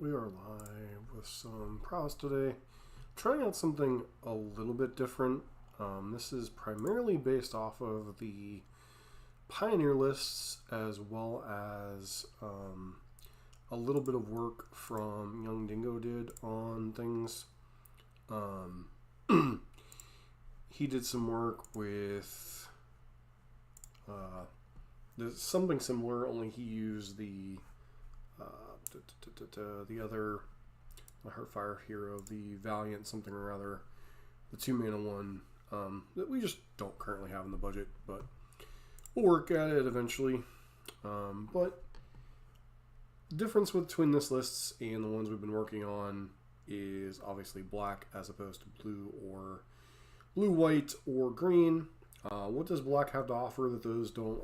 We are live with some Prowess today. Trying out something a little bit different. This is primarily based off of the Pioneer lists as well as a little bit of work from Young Dingo did on things. He did some work with something similar, only he used the other Heartfire hero, the Valiant something or other, the 2-mana one that we just don't currently have in the budget, but we'll work at it eventually. But the difference between this lists and the ones we've been working on is obviously black as opposed to blue, white, or green. What does black have to offer that those don't?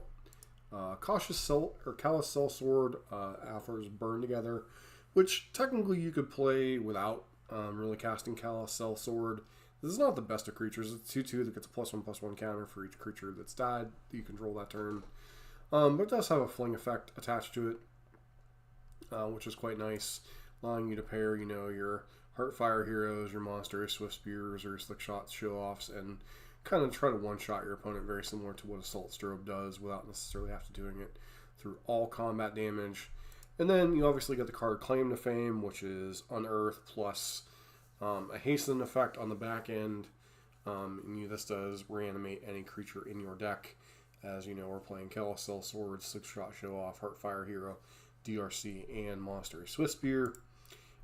Callous Sellsword offers Burn Together, which technically you could play without really casting Callous Sellsword. This is not the best of creatures. It's 2/2 that gets a +1/+1 counter for each creature that's died that you control that turn. But it does have a fling effect attached to it, which is quite nice, allowing you to pair, your Heartfire heroes, your monsters, Swift Spears, or your Slick Shots show-offs, and kind of try to one-shot your opponent, very similar to what Assault Strobe does without necessarily have to doing it through all combat damage. And then you obviously get the card Claim to Fame, which is Unearth plus a hasten effect on the back end. This does reanimate any creature in your deck. As you know, we're playing Callous Sellsword, Slick Shot Show-Off, Heartfire Hero, DRC, and Monster Swift Spear.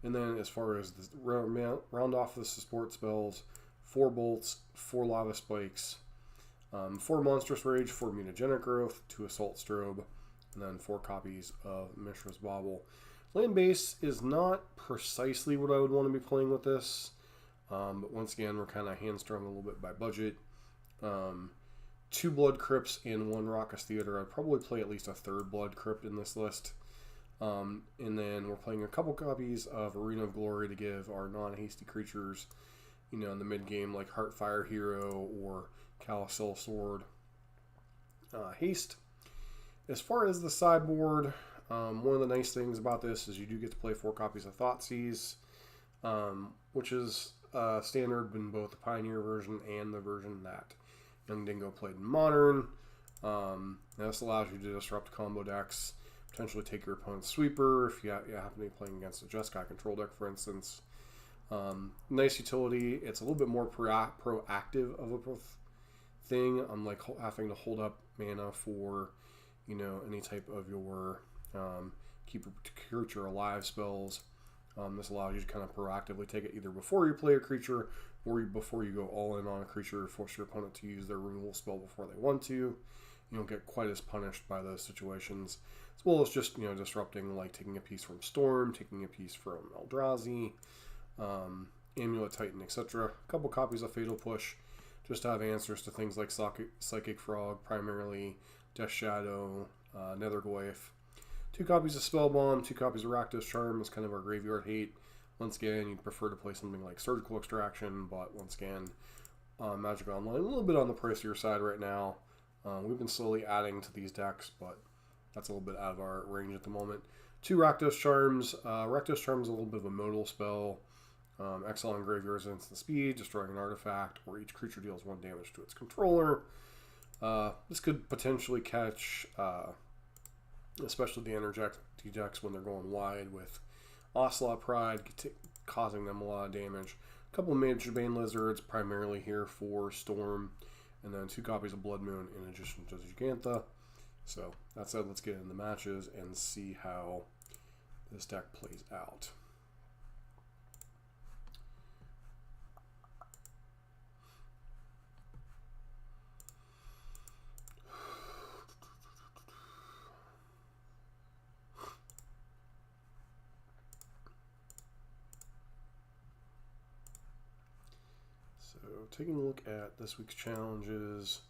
And then as far as the round off the support spells, 4 bolts, 4 lava spikes, 4 monstrous rage, 4 mutagenic growth, 2 assault strobe, and then 4 copies of Mishra's Bauble. Land base is not precisely what I would want to be playing with this, but once again, we're kind of hamstrung a little bit by budget. 2 Blood Crypts and 1 Raucous Theater. I'd probably play at least a 3rd Blood Crypt in this list. And then we're playing a couple copies of Arena of Glory to give our non-hasty creatures, in the mid-game, like Heartfire Hero or Callous Sellsword haste. As far as the sideboard, one of the nice things about this is you do get to play 4 copies of Thoughtseize, which is standard in both the Pioneer version and the version that Young Dingo played in Modern. And this allows you to disrupt combo decks, potentially take your opponent's sweeper if you happen to be playing against a Jeskai control deck, for instance. Nice utility. It's a little bit more proactive of a thing, unlike having to hold up mana for, any type of your keep your creature alive spells. This allows you to kind of proactively take it either before you play a creature or before you go all in on a creature, force your opponent to use their removal spell before they want to. You don't get quite as punished by those situations, as well as just disrupting, like taking a piece from Storm, taking a piece from Eldrazi, Amulet Titan, etc. A couple copies of Fatal Push, just to have answers to things like Psychic Frog, primarily Death Shadow, Netherglyph. 2 copies of Spellbomb, 2 copies of Rakdos Charm is kind of our graveyard hate. Once again, you'd prefer to play something like Surgical Extraction, but once again, Magic Online, a little bit on the pricier side right now. We've been slowly adding to these decks, but that's a little bit out of our range at the moment. 2 Rakdos Charms. Rakdos Charm is a little bit of a modal spell. Exile on graveyards instant speed, destroying an artifact, or each creature deals 1 damage to its controller. This could potentially catch, especially the energy decks when they're going wide with Ocelot Pride, causing them a lot of damage. A couple of Magebane Lizards, primarily here for Storm, and then 2 copies of Blood Moon in addition to Gigantha. So that said, let's get into matches and see how this deck plays out. So taking a look at this week's challenges,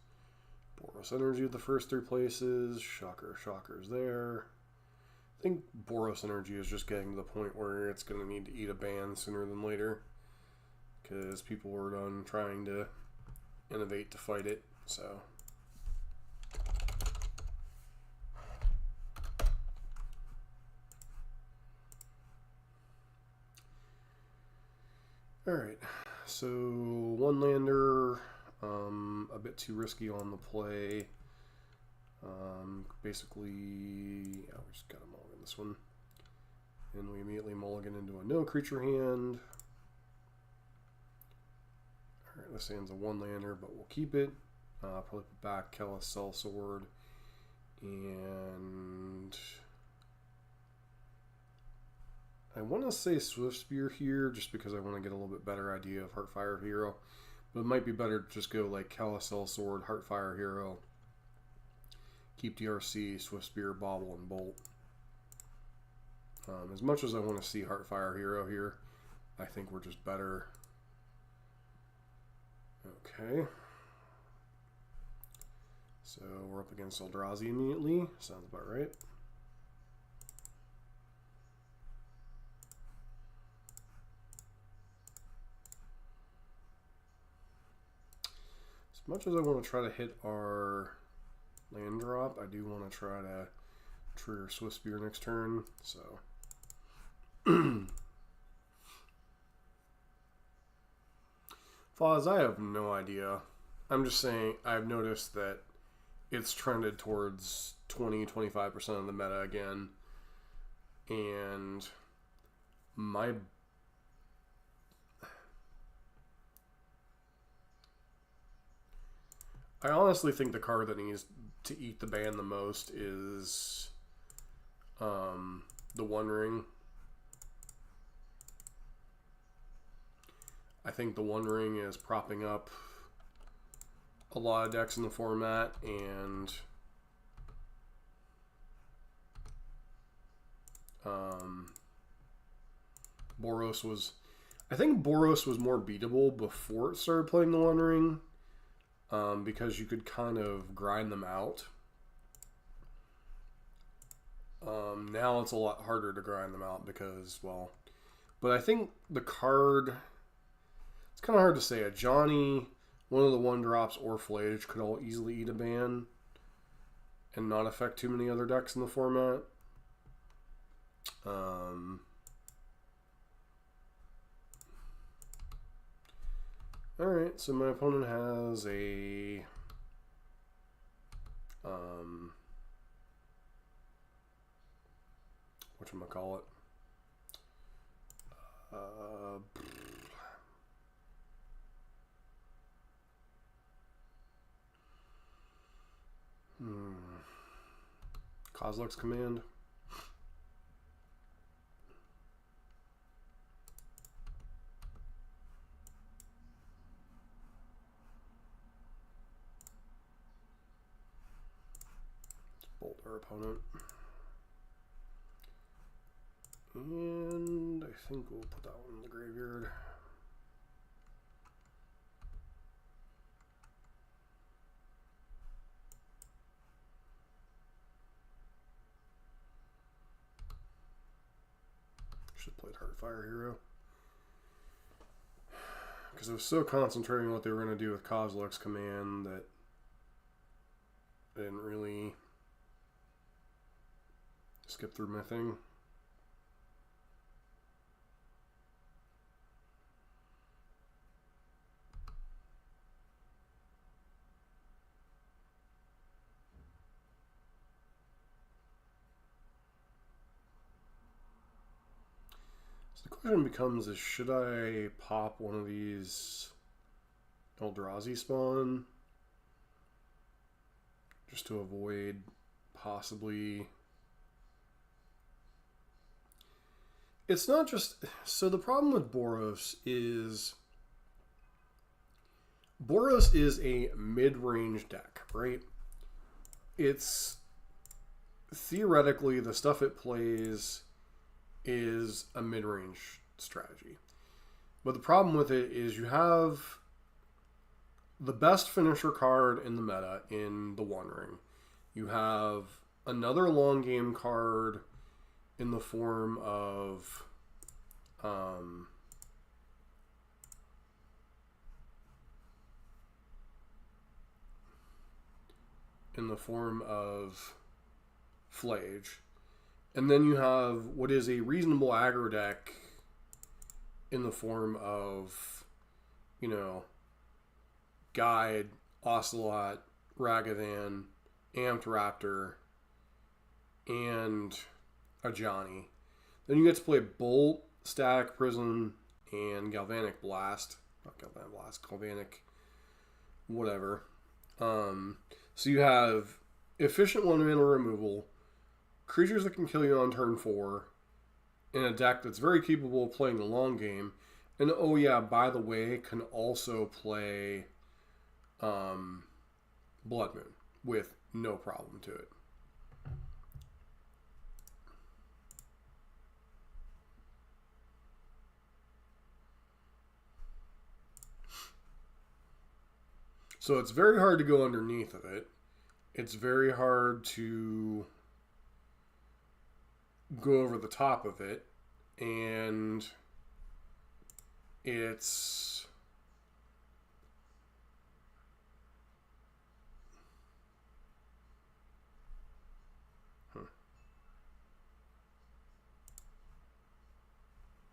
Boros Energy at the first 3 places, Shocker's there. I think Boros Energy is just getting to the point where it's going to need to eat a ban sooner than later, because people were done trying to innovate to fight it. So Alright, so one lander, a bit too risky on the play. Basically, yeah, we just got to mulligan this one. And we immediately mulligan into a no creature hand. Alright, this hand's a one lander, but we'll keep it. Probably put back Sellsword. And I want to say Swift Spear here just because I want to get a little bit better idea of Heartfire Hero. But it might be better to just go like Sellsword, Heartfire Hero, keep DRC, Swift Spear, Bobble, and Bolt. As much as I want to see Heartfire Hero here, I think we're just better. Okay. So we're up against Eldrazi immediately. Sounds about right. As much as I want to try to hit our land drop, I do want to try to trigger Swift Spear next turn. So Flaws, I have no idea. I'm just saying I've noticed that it's trended towards 20-25% of the meta again. And I honestly think the card that needs to eat the ban the most is the One Ring. I think the One Ring is propping up a lot of decks in the format, and Boros was... I think Boros was more beatable before it started playing the One Ring, because you could kind of grind them out. Now it's a lot harder to grind them out because, well... But I think the card... It's kind of hard to say. A Johnny, one of the one drops, or Flage could all easily eat a ban and not affect too many other decks in the format. Alright, so my opponent has a whatchamacallit? Kozilek's Command. Let's bolt our opponent. And I think we'll put that one in the graveyard. Should have played Heartfire Hero. Because I was so concentrating on what they were going to do with Kozilek's Command that I didn't really skip through my thing. The question becomes is, should I pop one of these Eldrazi spawn just to avoid possibly... It's not just... So the problem with Boros is a mid-range deck, right? It's theoretically the stuff it plays is a mid-range strategy. But the problem with it is you have the best finisher card in the meta in the One Ring. You have another long game card in the form of Flage. And then you have what is a reasonable aggro deck in the form of, you know, Guide, Ocelot, Ragavan, Amped Raptor, and a Johnny. Then you get to play Bolt, Static Prison, and Galvanic Blast. Not Galvanic Blast, Galvanic whatever. So you have efficient 1-mana removal, creatures that can kill you on turn 4, in a deck that's very capable of playing the long game. And oh yeah, by the way, can also play Blood Moon with no problem to it. So it's very hard to go underneath of it. It's very hard to go over the top of it. And it's...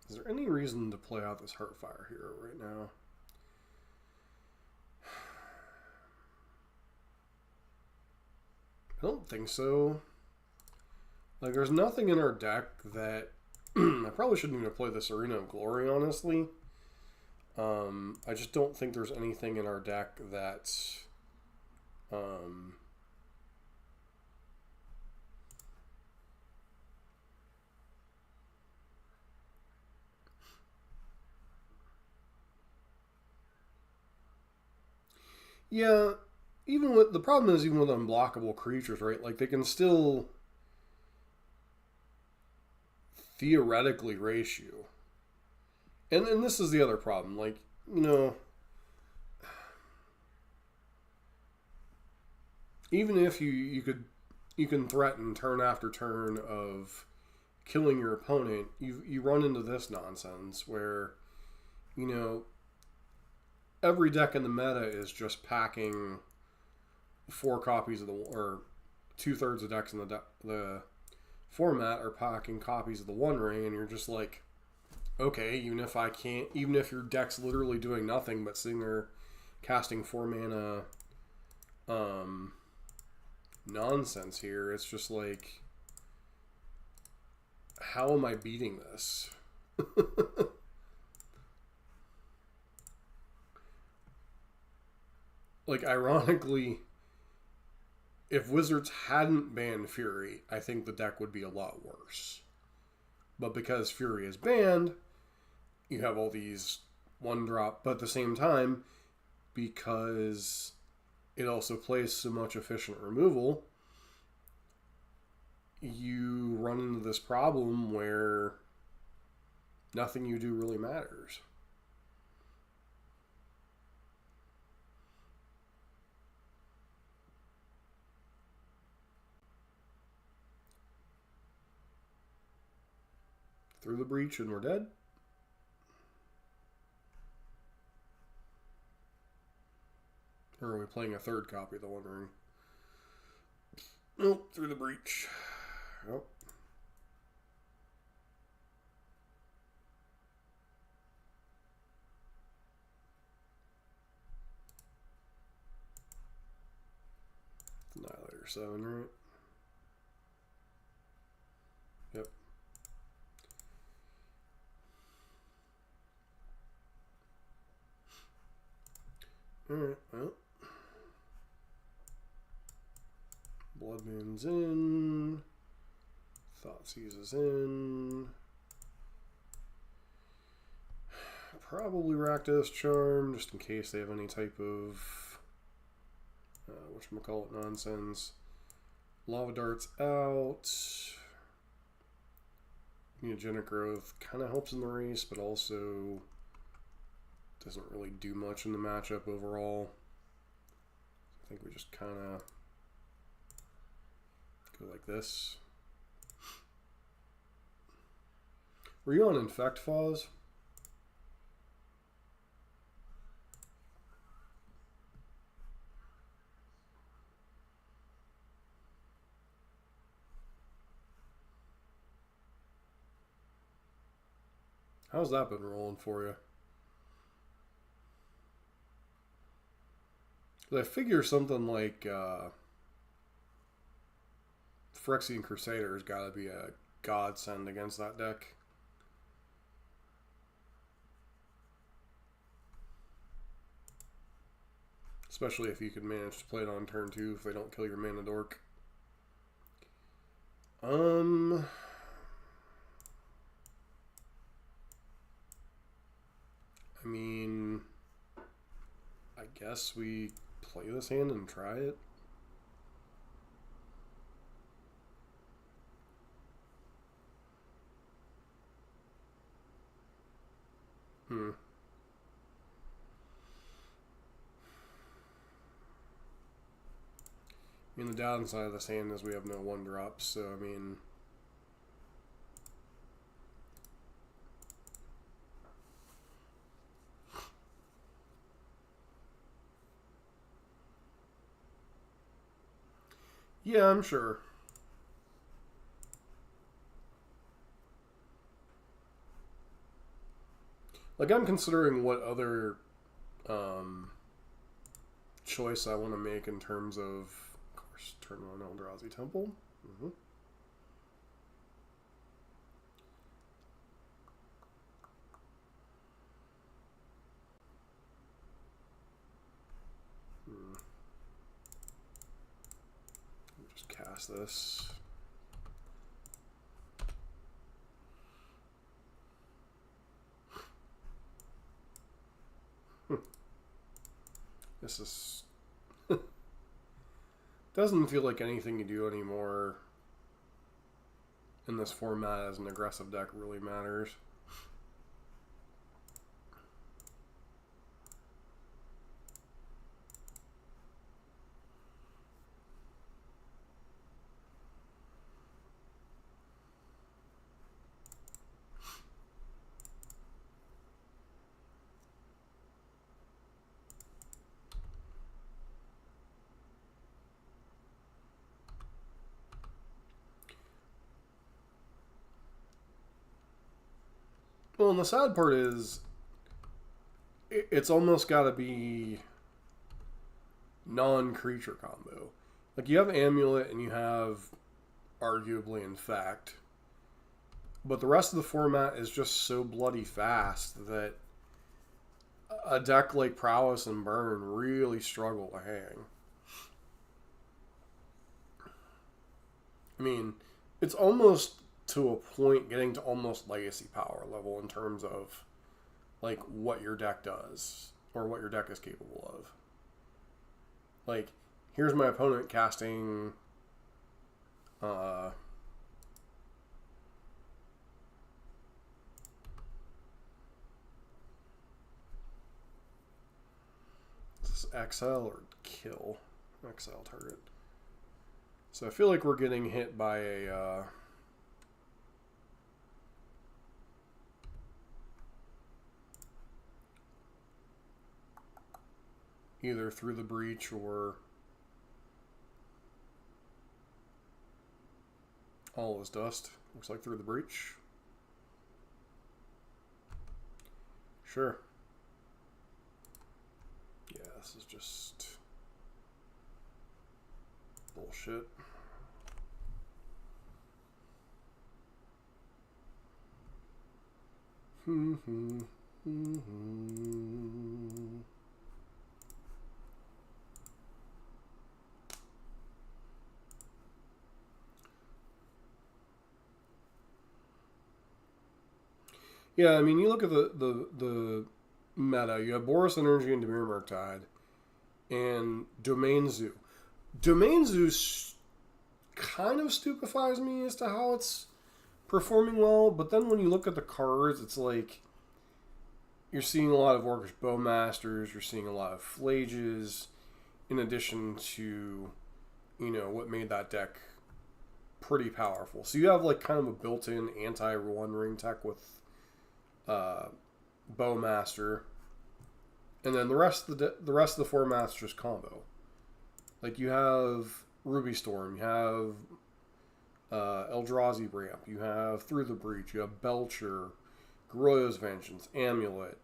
Is there any reason to play out this Heartfire hero right now? I don't think so. Like, there's nothing in our deck that... I probably shouldn't even play this Arena of Glory, honestly. I just don't think there's anything in our deck that's... Yeah, even with... The problem is, even with unblockable creatures, right? Like, they can still... theoretically race you. And this is the other problem. Like, you know, even if you can threaten turn after turn of killing your opponent, you run into this nonsense where, you know, every deck in the meta is just packing 4 copies of the, or 2/3 of decks in the format are packing copies of the One Ring, and you're just like, okay, even if your deck's literally doing nothing but sitting there casting 4 mana nonsense here, it's just like, how am I beating this? Like, ironically, if Wizards hadn't banned Fury, I think the deck would be a lot worse. But because Fury is banned, you have all these 1-drop, but at the same time, because it also plays so much efficient removal, you run into this problem where nothing you do really matters. Through the breach and we're dead. Or are we playing a 3rd copy of the One Ring? Nope, through the breach. Nope. Annihilator 7, right? Yep. Alright, well. Blood Moon's in. Thoughtseize is in. Probably Rakdos Charm, just in case they have any type of whatchamacallit nonsense. Lava Dart's out. Mutagenic Growth kind of helps in the race, but also doesn't really do much in the matchup overall. I think we just kind of go like this. Were you on Infect Fuzz? How's that been rolling for you? I figure something like Phyrexian Crusader's got to be a godsend against that deck. Especially if you can manage to play it on turn 2 if they don't kill your mana dork. I mean, I guess we play this hand and try it. I mean, the downside of this hand is we have no 1-drops, so I mean... Yeah, I'm sure. Like, I'm considering what other choice I want to make in terms of course, turn 1 Eldrazi Temple. Just cast this. This is... doesn't feel like anything you do anymore in this format as an aggressive deck really matters. Well, and the sad part is, it's almost got to be non-creature combo. Like, you have Amulet and you have, arguably, Infect. But the rest of the format is just so bloody fast that a deck like Prowess and Burn really struggle to hang. I mean, it's almost to a point getting to almost legacy power level in terms of like what your deck does or what your deck is capable of. Like, here's my opponent casting is this exile or kill? Exile target. So I feel like we're getting hit by a either through the breach or all is dust. Looks like through the breach. Sure. Yeah, this is just bullshit. Yeah, I mean, you look at the meta. You have Boros Energy and Dimir Murktide, and Domain Zoo. Domain Zoo kind of stupefies me as to how it's performing well, but then when you look at the cards, it's like you're seeing a lot of Orcish Bowmasters, you're seeing a lot of Flages, in addition to, you know, what made that deck pretty powerful. So you have like kind of a built-in anti-One Ring tech with Bowmaster, and then the rest of the format's just combo. Like, you have Ruby Storm, you have Eldrazi Ramp, you have Through the Breach, you have Belcher, Garroyo's Vengeance, Amulet,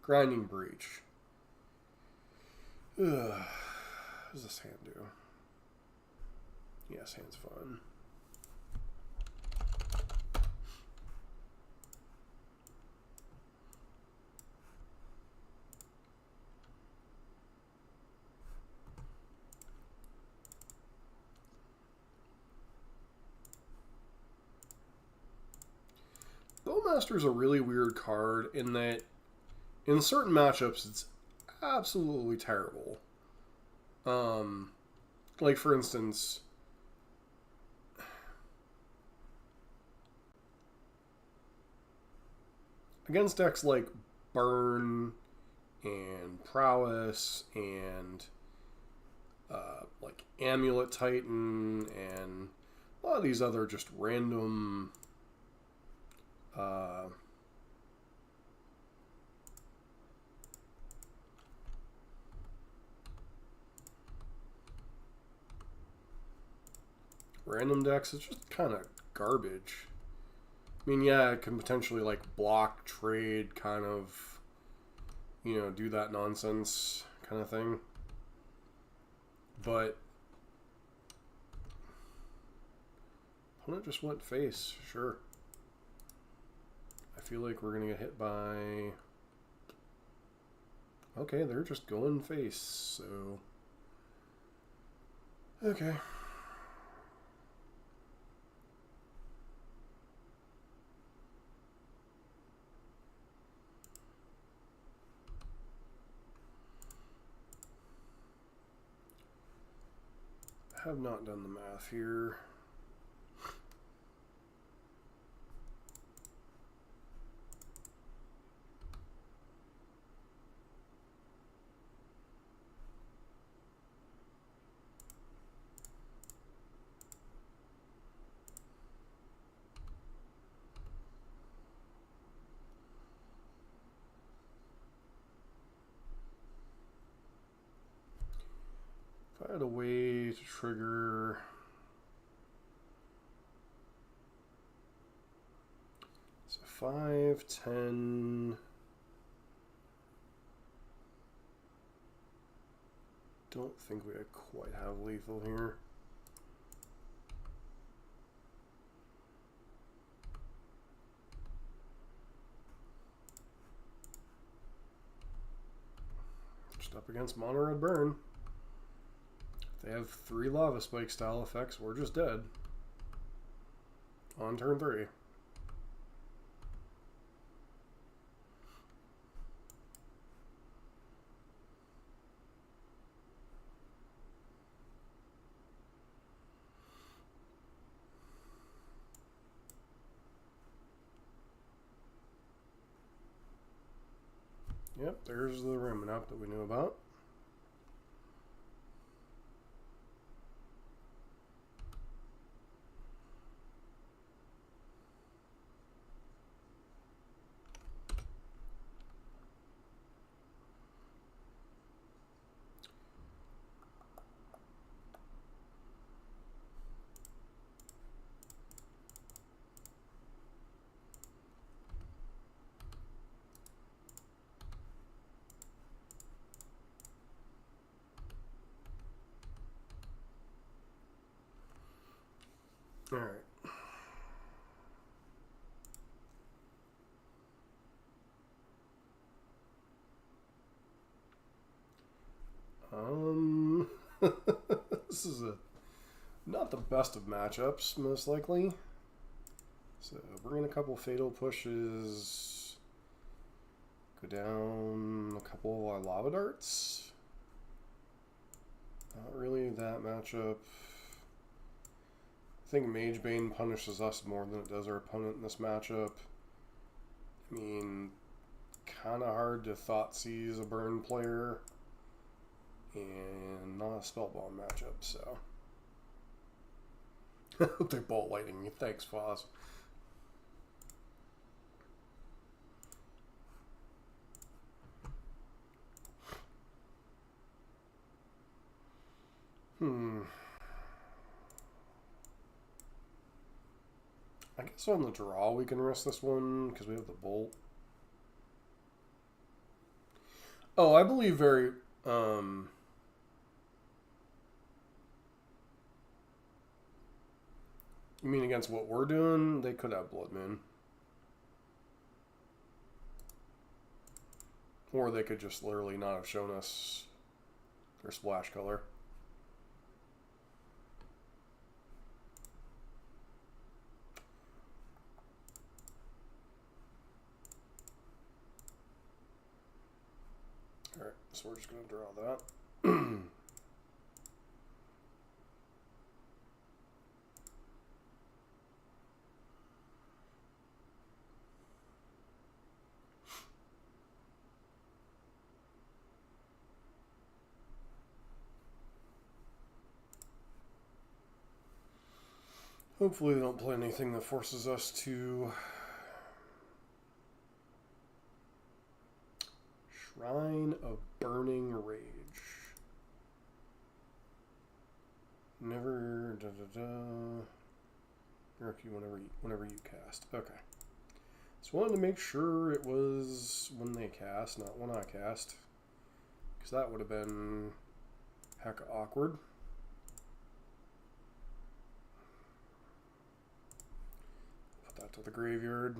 Grinding Breach. Ugh. What does this hand do? Yes, hand's fun. Bowmaster is a really weird card in that in certain matchups it's absolutely terrible. Like for instance, against decks like Burn and Prowess and like Amulet Titan and a lot of these other just random random decks, it's just kind of garbage. I mean, yeah, it can potentially like block, trade, kind of, you know, do that nonsense kind of thing. But opponent just went face, sure. I feel like we're gonna get hit by. Okay, they're just going face, so okay. Have not done the math here. If I had a way to trigger so 5, 10. Don't think we quite have lethal here. Just up against Mono Red Burn. If they have 3 Lava Spike style effects, we're just dead. On turn 3. Yep, there's the Remnant up that we knew about. All right. This is not the best of matchups, most likely. So bring in a couple fatal pushes. Go down a couple of our lava darts. Not really that matchup. I think Mage Bane punishes us more than it does our opponent in this matchup. I mean, kind of hard to Thoughtseize a burn player. And not a Spellbomb matchup, so. They bolt lightning me. Thanks, Foz. I So on the draw, we can risk this one because we have the bolt. Oh, I believe very... you mean against what we're doing? They could have Blood Moon. Or they could just literally not have shown us their splash color. Alright, so we're just going to draw that. Hopefully they don't play anything that forces us to... Shrine of Burning Rage. Never... whenever you cast. Okay. So I wanted to make sure it was when they cast, not when I cast. Because that would have been hecka awkward. Put that to the graveyard.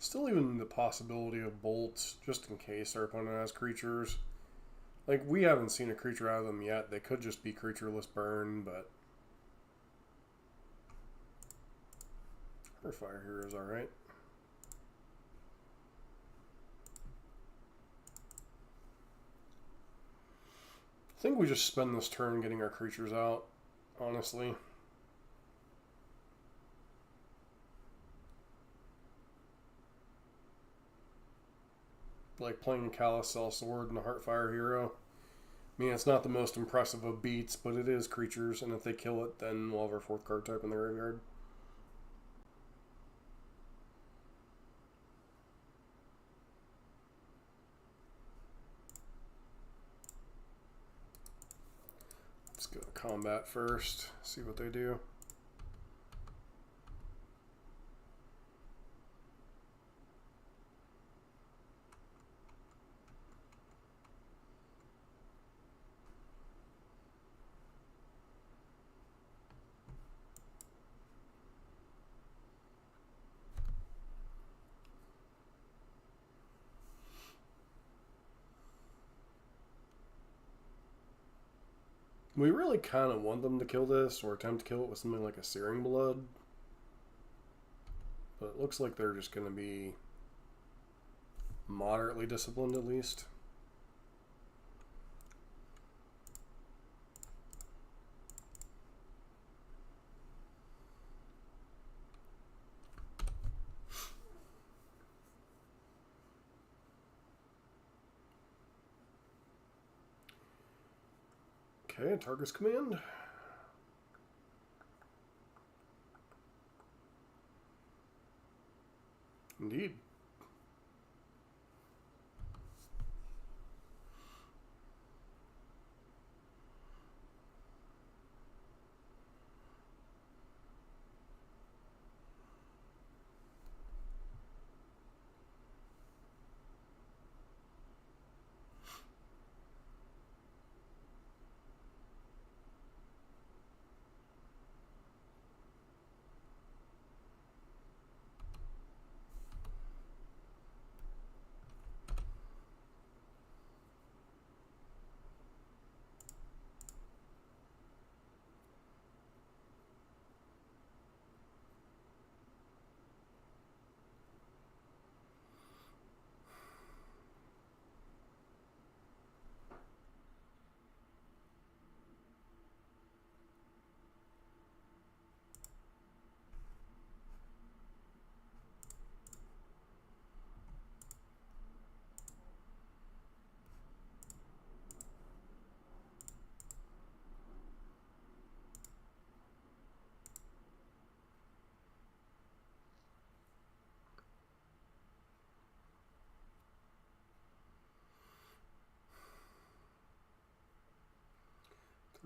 Still even the possibility of bolts, just in case our opponent has creatures. Like, we haven't seen a creature out of them yet. They could just be creatureless burn, but... Her Fire Hero's alright. I think we just spend this turn getting our creatures out, honestly. Like playing a Callous Sellsword and a Heartfire Hero. I mean, it's not the most impressive of beats, but it is creatures, and if they kill it, then we'll have our 4th card type in the graveyard. Let's go to combat first, see what they do. We really kind of want them to kill this, or attempt to kill it with something like a Searing Blood. But it looks like they're just going to be moderately disciplined, at least. Okay, Targus Command. Indeed.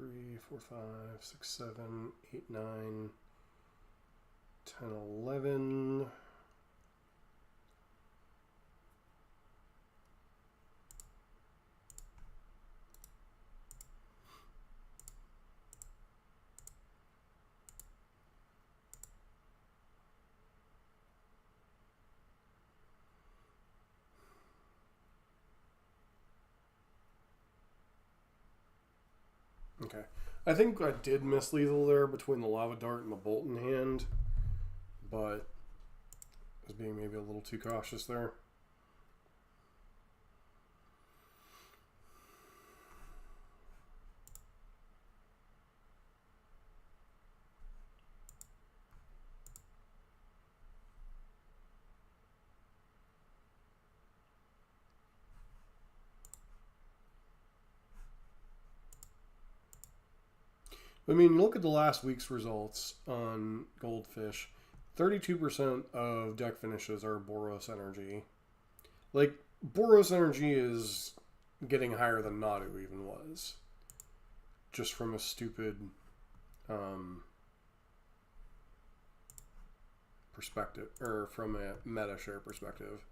3, 4, 5, 6, 7, 8, 9, 10, 11. Okay. I think I did miss lethal there between the lava dart and the bolt in hand, but I was being maybe a little too cautious there. I mean, look at the last week's results on Goldfish. 32% of deck finishes are Boros Energy. Like, Boros Energy is getting higher than Nadu even was. Just from a stupid perspective, or from a meta share perspective.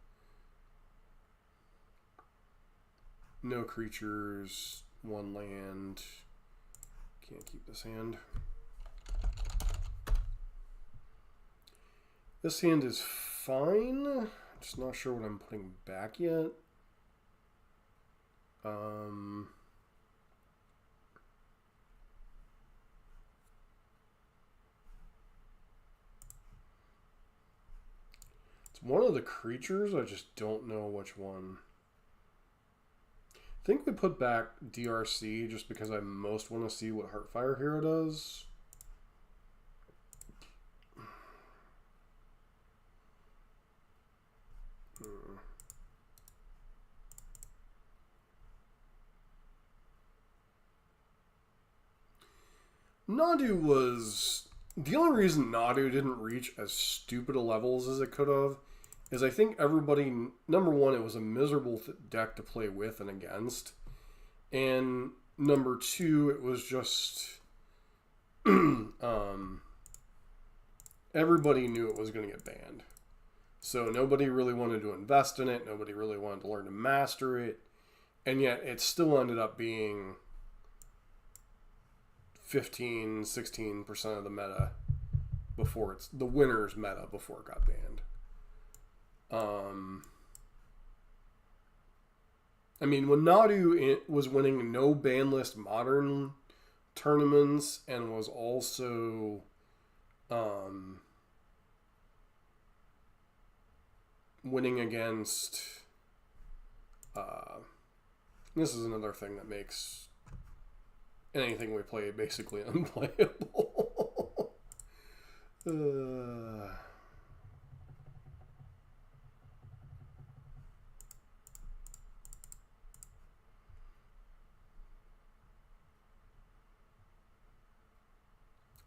No creatures, 1 land. Can't keep this hand. This hand is fine. Just not sure what I'm putting back yet. It's one of the creatures. I just don't know which one. I think we put back DRC just because I most want to see what Heartfire Hero does. Nadu was... The only reason Nadu didn't reach as stupid a levels as it could have is I think everybody... Number one, it was a miserable deck to play with and against. And number two, it was just... everybody knew it was going to get banned. So nobody really wanted to invest in it. Nobody really wanted to learn to master it. And yet it still ended up being 15, 16% of the meta before it's the winner's meta before it got banned. I mean, when Nadu was winning no ban list modern tournaments and was also winning against this is another thing that makes anything we play basically unplayable.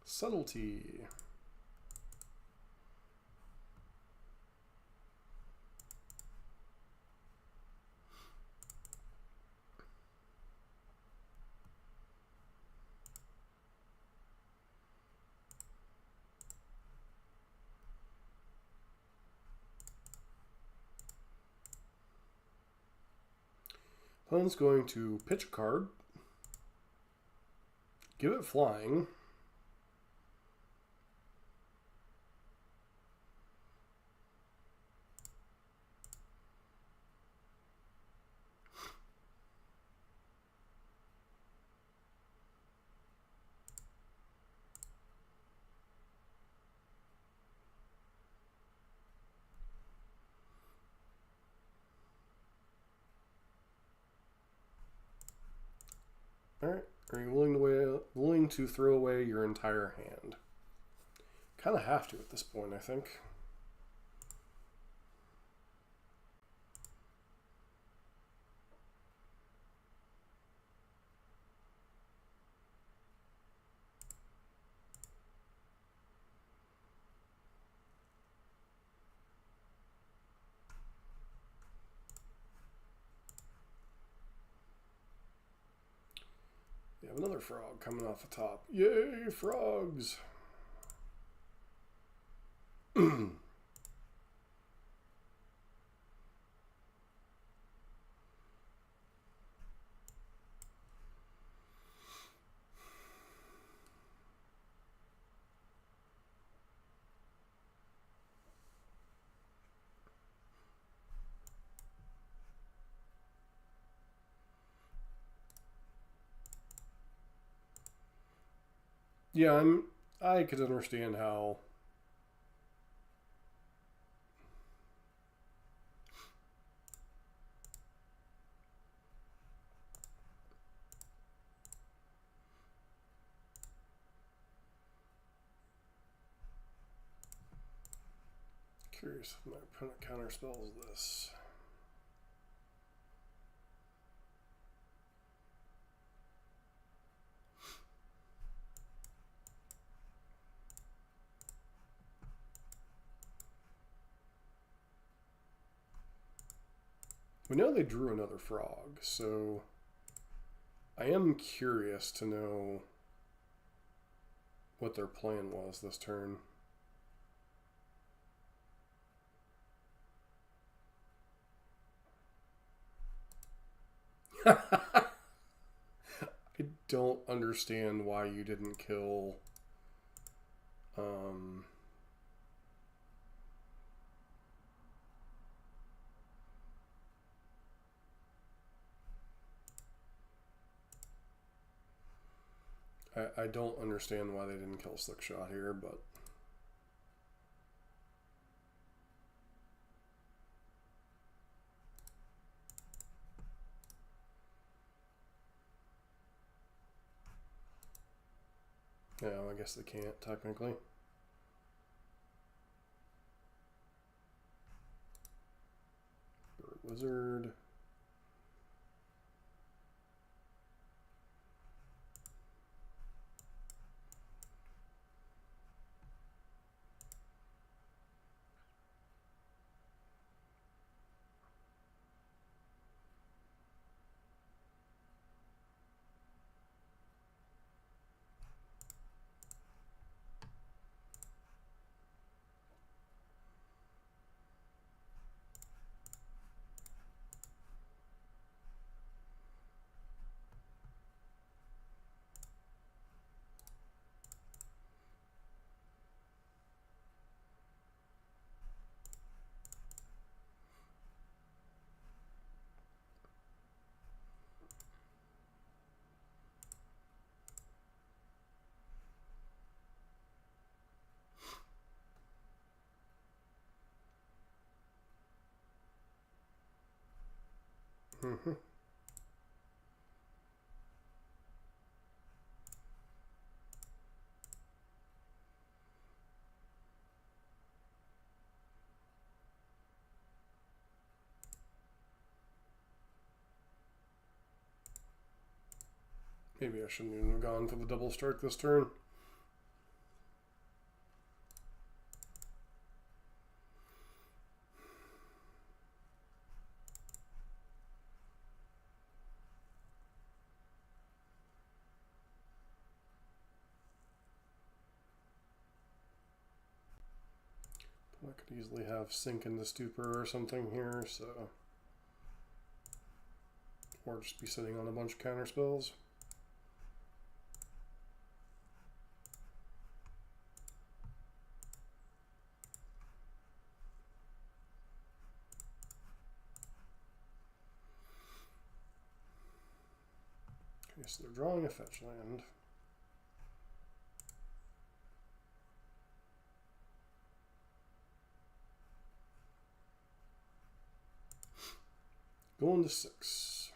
Subtlety. Opponent's going to pitch a card, give it flying. Alright, are you willing to throw away your entire hand? Kind of have to at this point, I think. Yeah, have another frog coming off the top. Yay, frogs! Yeah, I could understand how curious if my opponent counterspells this. We know they drew another frog, so I am curious to know what their plan was this turn. I don't understand why you didn't kill I don't understand why they didn't kill Slickshot here, but yeah, I guess they can't technically. Bird Wizard. Maybe I shouldn't even have gone for the double strike this turn. I could easily have Sink into Stupor or something here, so... Or just be sitting on a bunch of counter spells. Okay, so they're drawing a fetch land. Going to 6.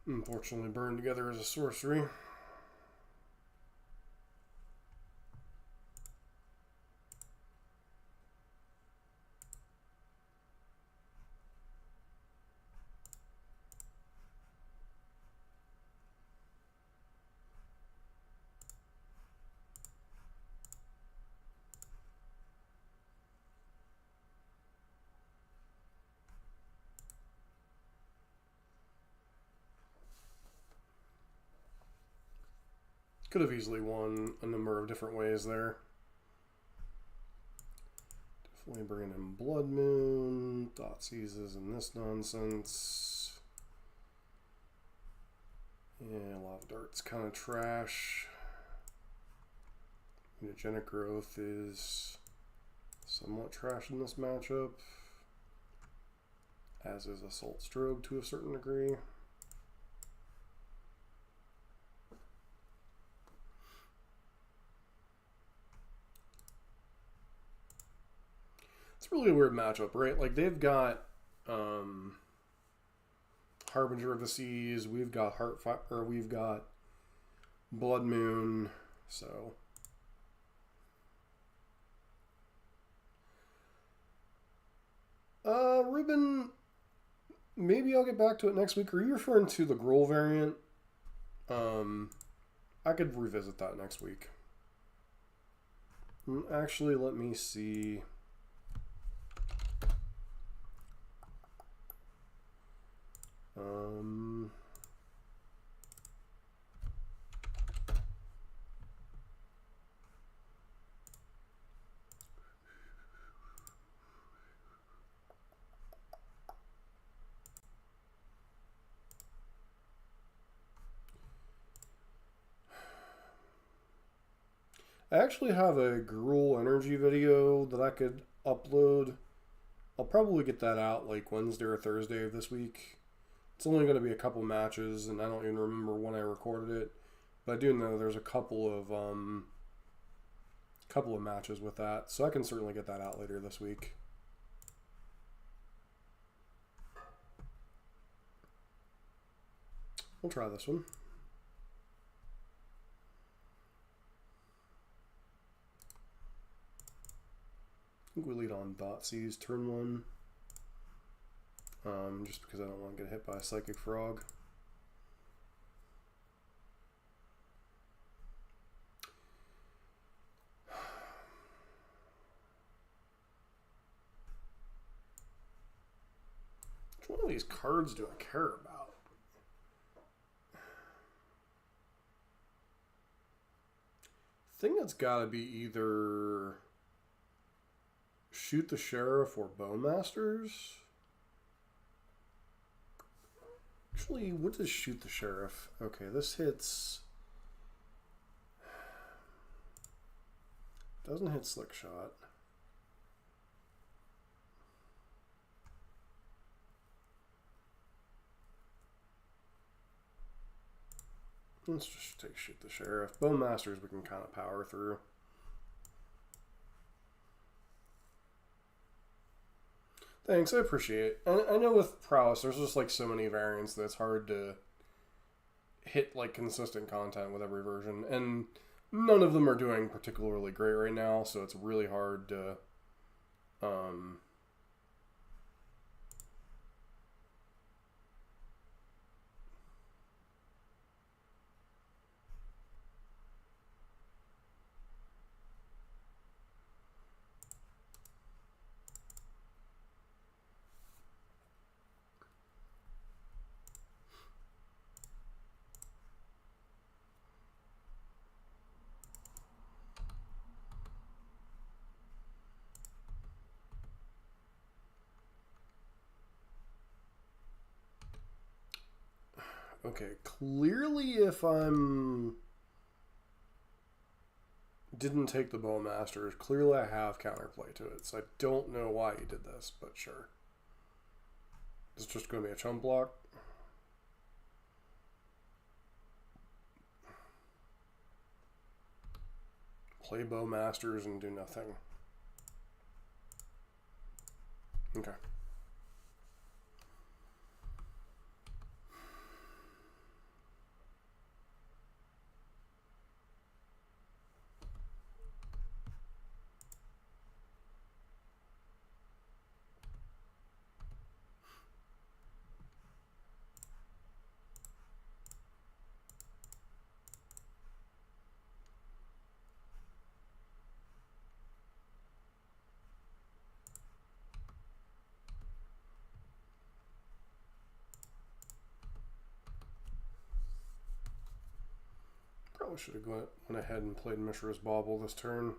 Unfortunately, burned together as a sorcery. Could have easily won a number of different ways there. Definitely bringing in Blood Moon, Thought Seizes, and this nonsense. Yeah, Lava Dart's kind of trash. Mutagenic Growth is somewhat trash in this matchup, as is Assault Strobe to a certain degree. It's really a weird matchup, right? Like, they've got Harbinger of the Seas, we've got we've got Blood Moon, so Ruben, maybe I'll get back to it next week. Are you referring to the Gruul variant? I could revisit that next week. Actually, let me see. I actually have a Gruul energy video that I could upload. I'll probably get that out like Wednesday or Thursday of this week. It's only going to be a couple matches, and I don't even remember when I recorded it. But I do know there's a couple of matches with that, so I can certainly get that out later this week. We'll try this one. I think we lead on Thoughtseize turn 1. Just because I don't want to get hit by a Psychic Frog. Which one of these cards do I care about? I think it's got to be either Shoot the Sheriff or Bowmasters. Actually, what does Shoot the Sheriff? Okay, this hits. Doesn't hit Slick Shot. Let's just take Shoot the Sheriff. Bowmasters we can kind of power through. Thanks, I appreciate it. I know with Prowess, there's just like so many variants that it's hard to hit like consistent content with every version, and none of them are doing particularly great right now, so it's really hard to Okay, clearly if didn't take the Bowmasters, clearly I have counterplay to it, so I don't know why he did this, but sure. It's just going to be a chump block. Play Bowmasters and do nothing. Okay. Probably should have went ahead and played Mishra's Bauble this turn.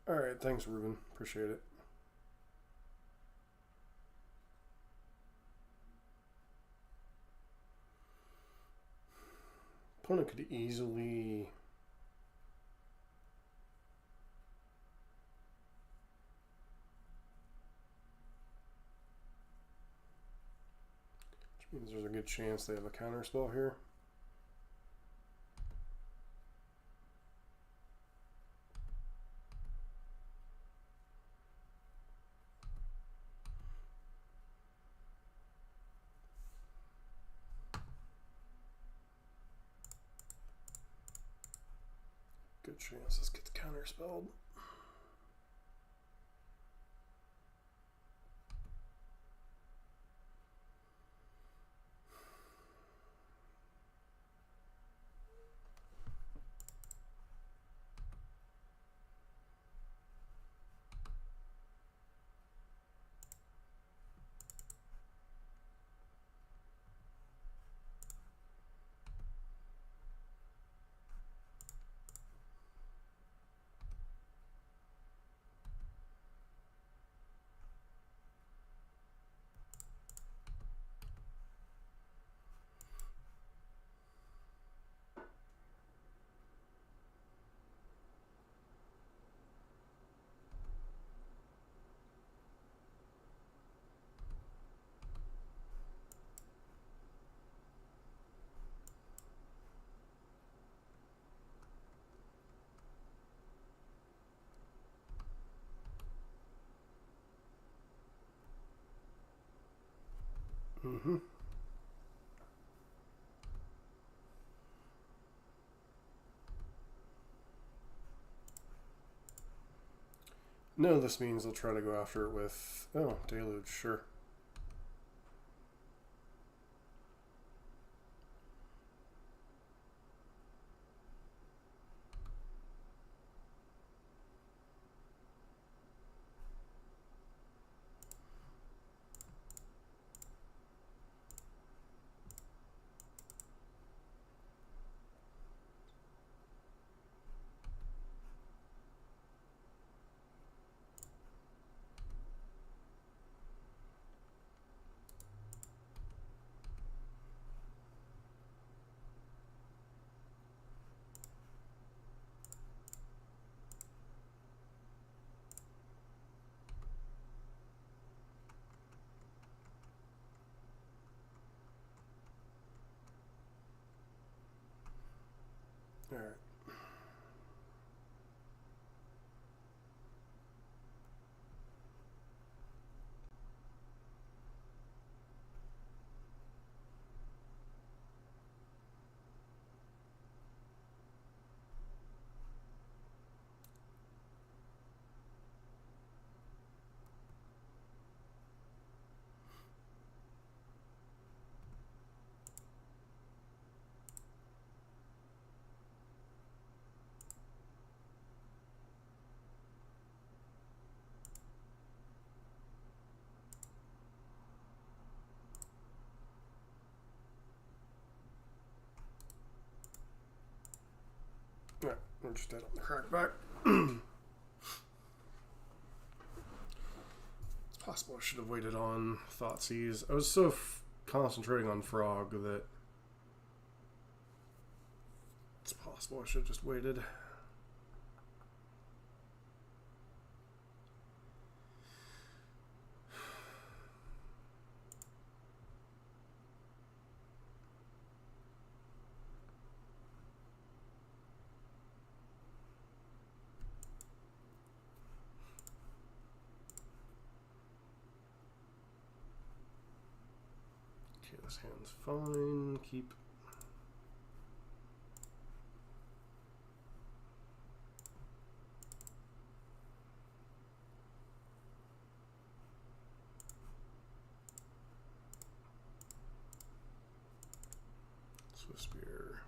All right, thanks, Ruben. Appreciate it. Opponent could easily... Which means there's a good chance they have a counter spell here. Good chance this gets counterspelled. Mm-hmm. No, this means they'll try to go after it with... Oh, Deluge, sure. All right. All right, we're just dead on the crack back. It's possible I should have waited on Thoughtseize. I was so concentrating on Frog that it's possible I should have just waited. This hand's fine. Keep. Swift Spear.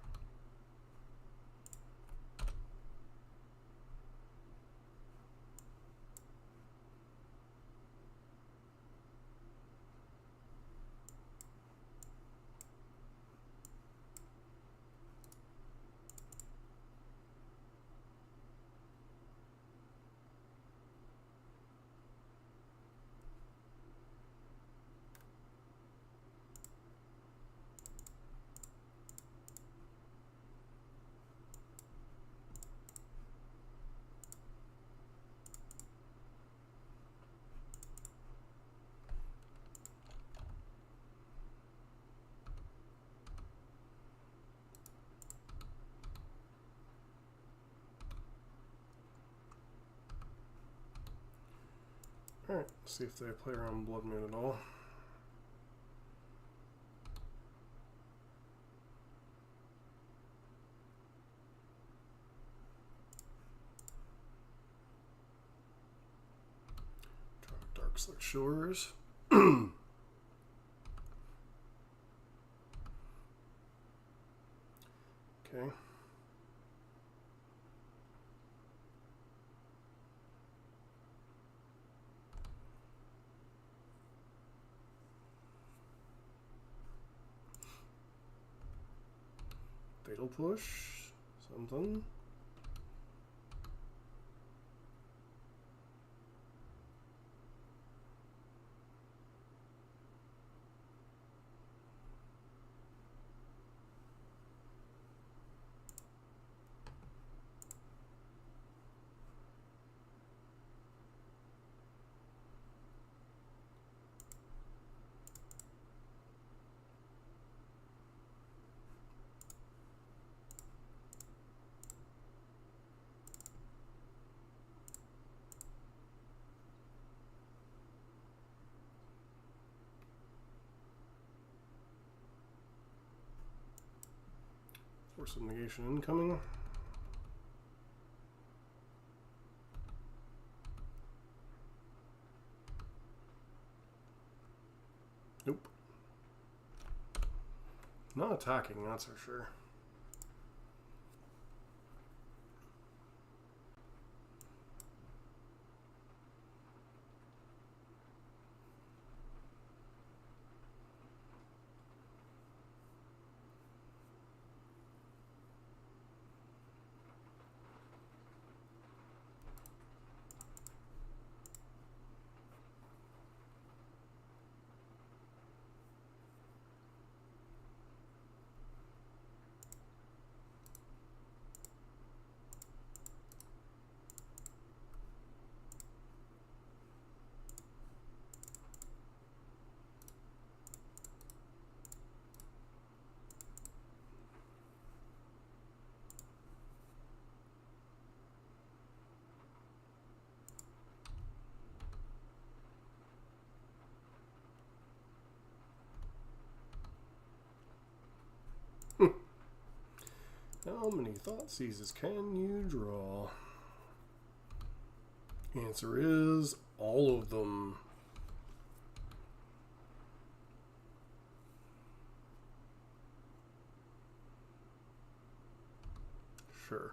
Alright, see if they play around Blood Moon at all. Dark Slick Shores. Okay. Fatal Push, something. Force of Negation incoming. Nope. Not attacking, that's for sure. How many Thought Seizes can you draw? Answer is all of them. Sure.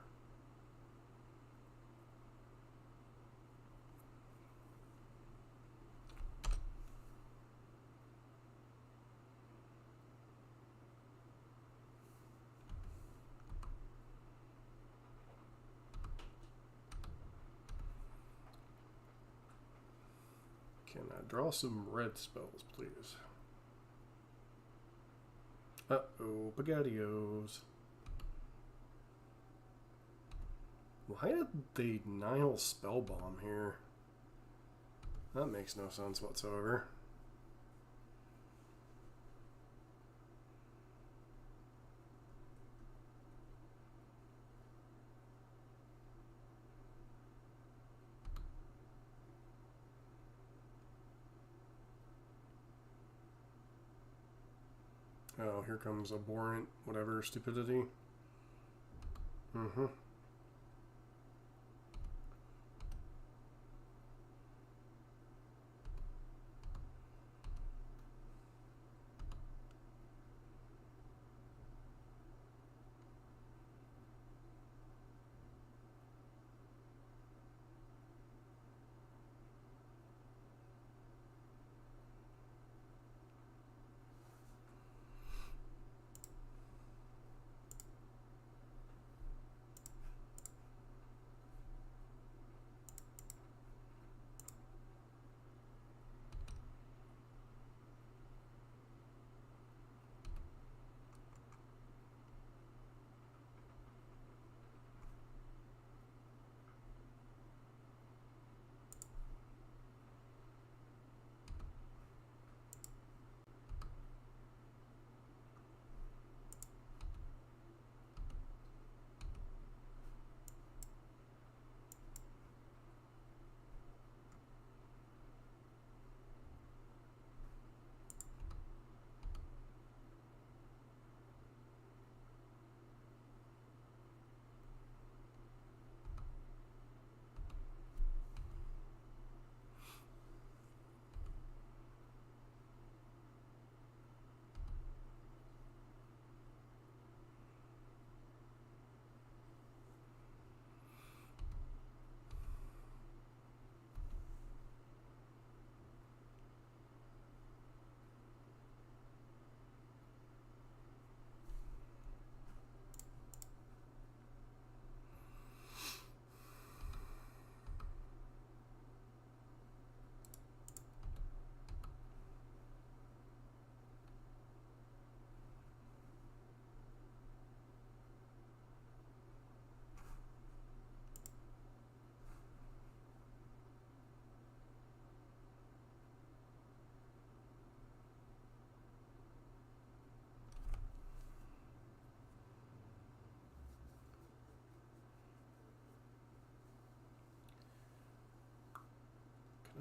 Can I draw some red spells, please? Uh-oh, Spaghettios. Why did they Nihil Spellbomb here? That makes no sense whatsoever. Oh, here comes abhorrent, whatever, stupidity. Mm-hmm.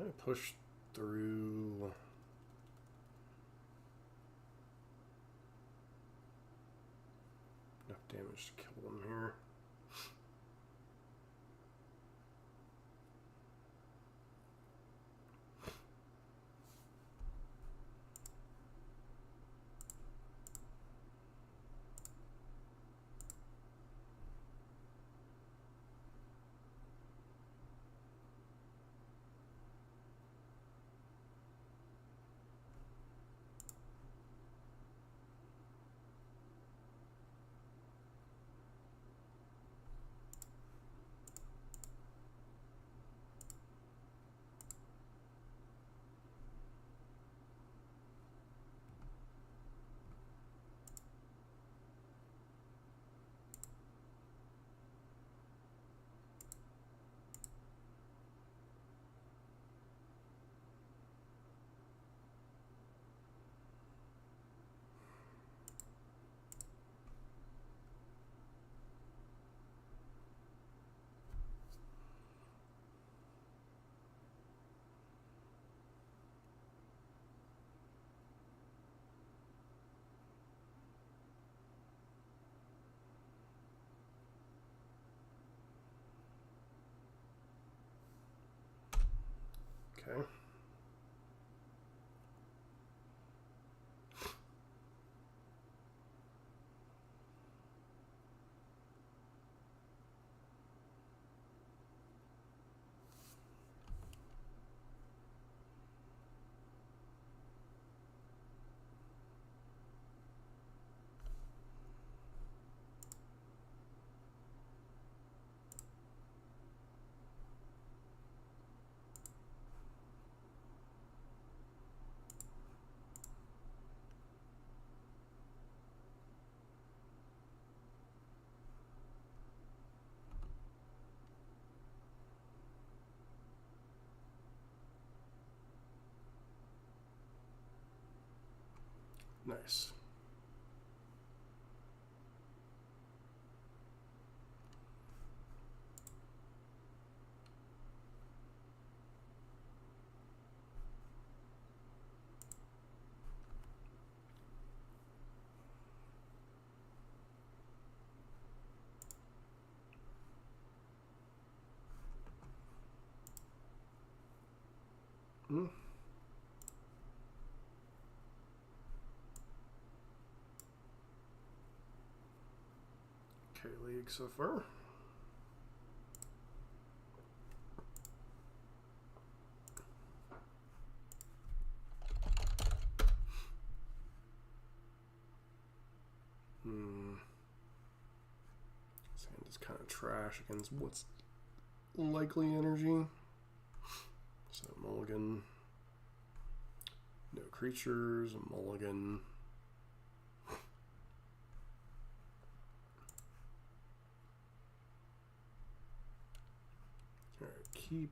Can I push through? Enough damage to kill them here. Okay. Nice. K-League so far. Sand is kind of trash against what's likely energy. So mulligan. No creatures, mulligan. Alright, keep.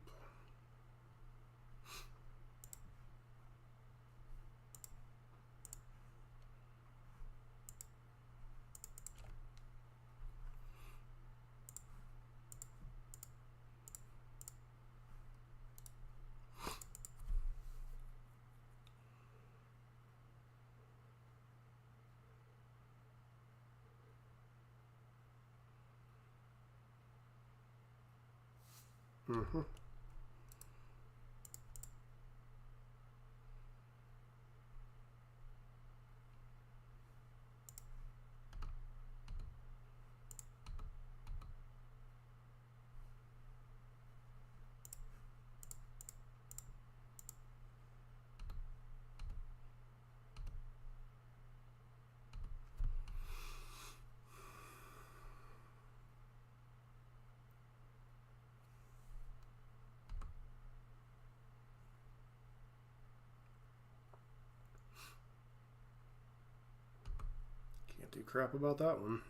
Can't do crap about that one.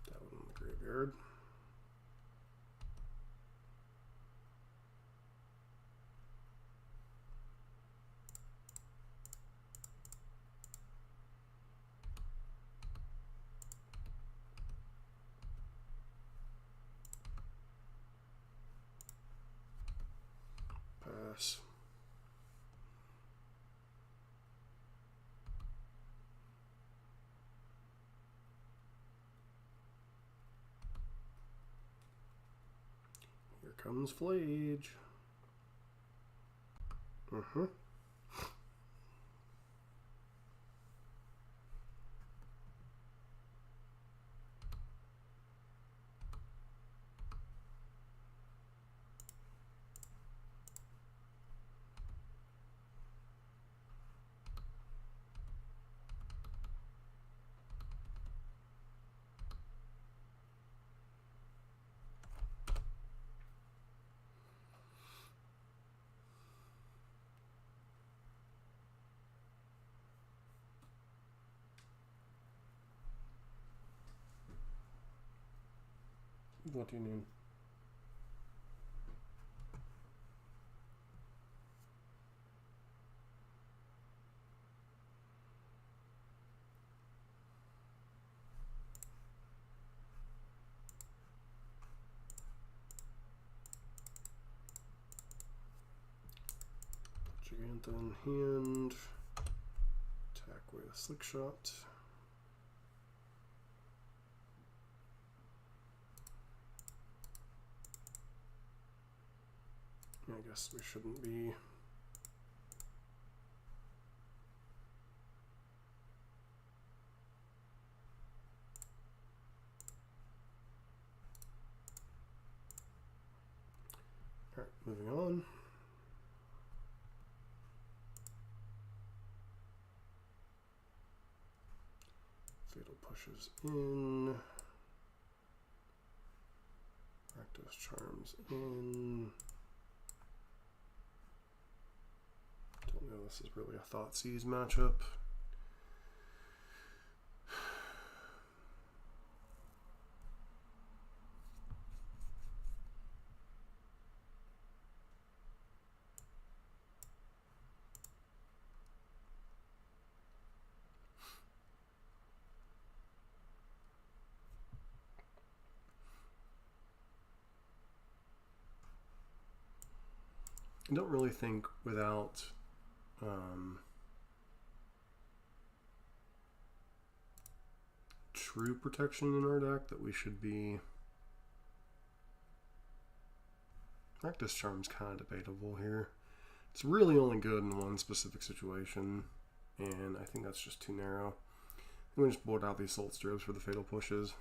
That one in the graveyard. Pass. Here comes Flage. What do you need? Giganta in hand. Attack with Slick Shot. I guess we shouldn't be. Alright, moving on. Fatal pushes in. Rakdos Charms in. Don't know, this is really a Thoughtseize matchup. I don't really think without true protection in our deck that we should be. Rakdos Charm's kind of debatable here. It's really only good in one specific situation, and I think that's just too narrow. I'm going to just board out these Salt Strobes for the fatal pushes.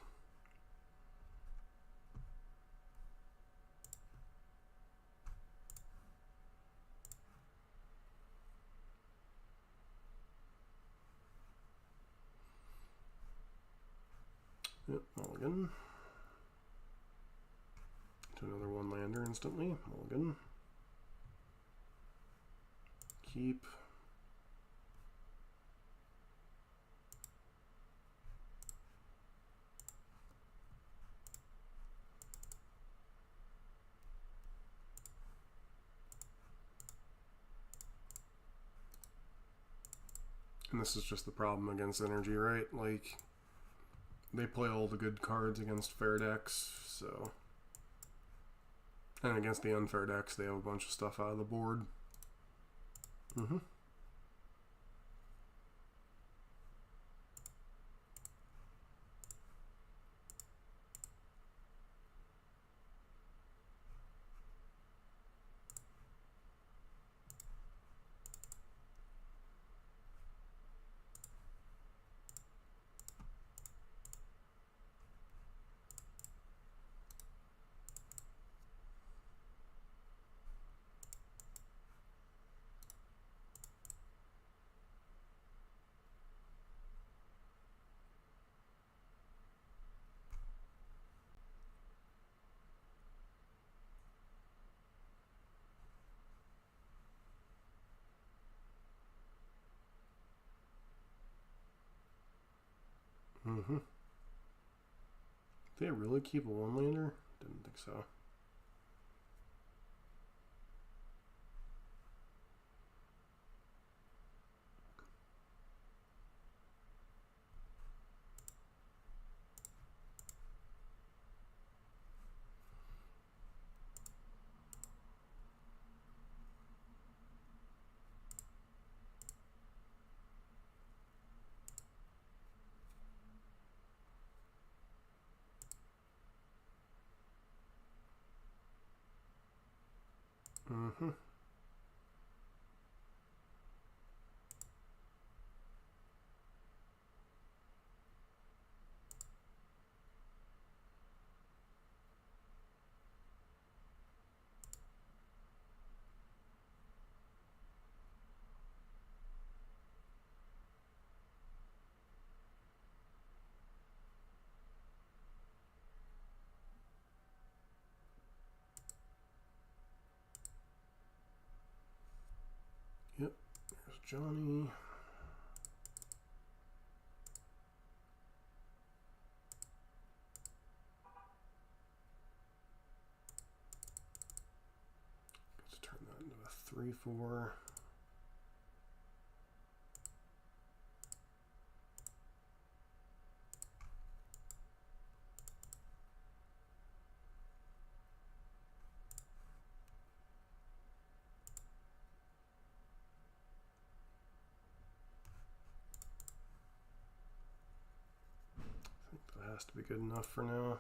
Yep, mulligan. To another one lander instantly. Mulligan. Keep. And this is just the problem against energy, right? Like, they play all the good cards against fair decks, so. And against the unfair decks, they have a bunch of stuff out of the board. Did they really keep a one-lander? Didn't think so. Yep, there's Johnny. Let's turn that into a 3/4. Has to be good enough for now.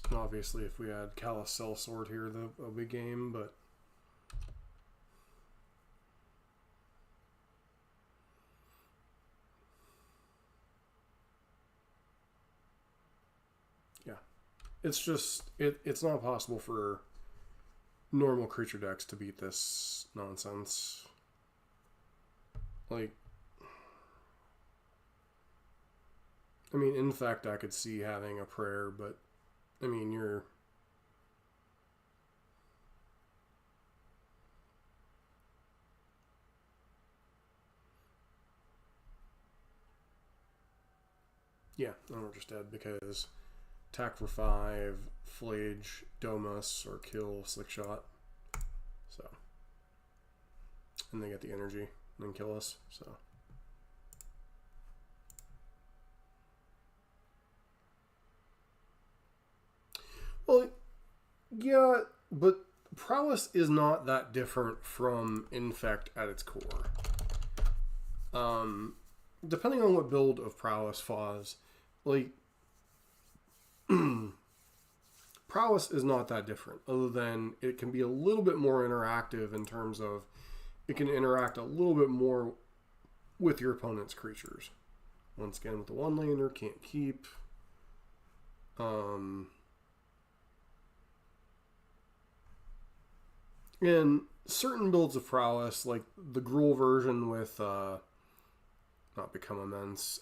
And obviously, if we had Callous Sellsword here, that would be game, but it's just it's not possible for normal creature decks to beat this nonsense. Like, I mean, in fact, I could see having a prayer, but I mean, you're Yeah, and we're just dead because attack for 5, flage, domus, or kill slick shot. So, and they get the energy and then kill us. So, well, yeah, but prowess is not that different from infect at its core. Depending on what build of prowess falls, like prowess is not that different, other than it can be a little bit more interactive in terms of it can interact a little bit more with your opponent's creatures. Once again, with the one laner, can't keep. And certain builds of prowess, like the Gruul version with not become immense.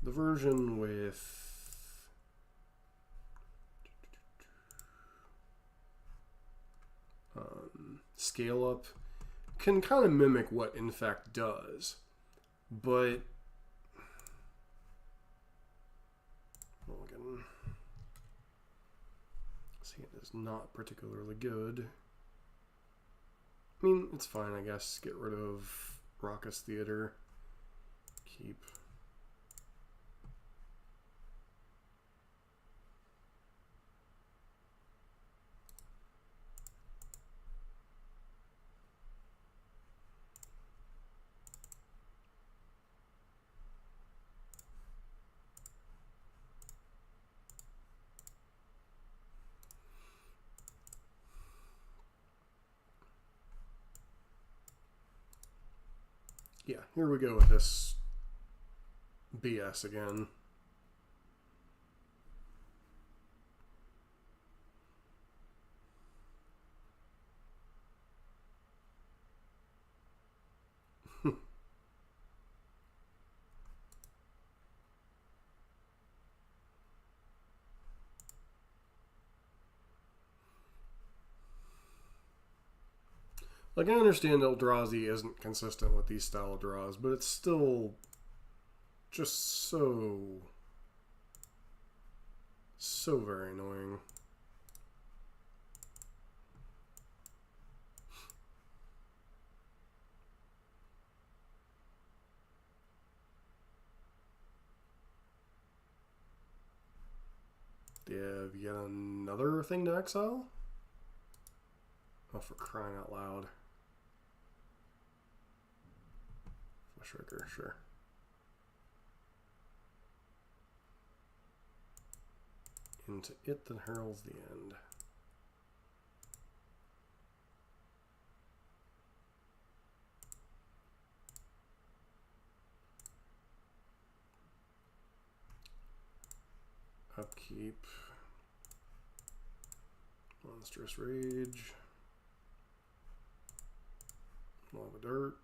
The version with scale up can kind of mimic what infect does, but again, see, it is not particularly good. I mean, it's fine, I guess. Get rid of Raucous Theater. Keep. Yeah, here we go with this BS again. Like, I understand Eldrazi isn't consistent with these style of draws, but it's still just so very annoying. Do you have yet another thing to exile? Oh, for crying out loud. Trigger, sure. Into it that heralds the end. Upkeep. Monstrous Rage. Lava Dirt.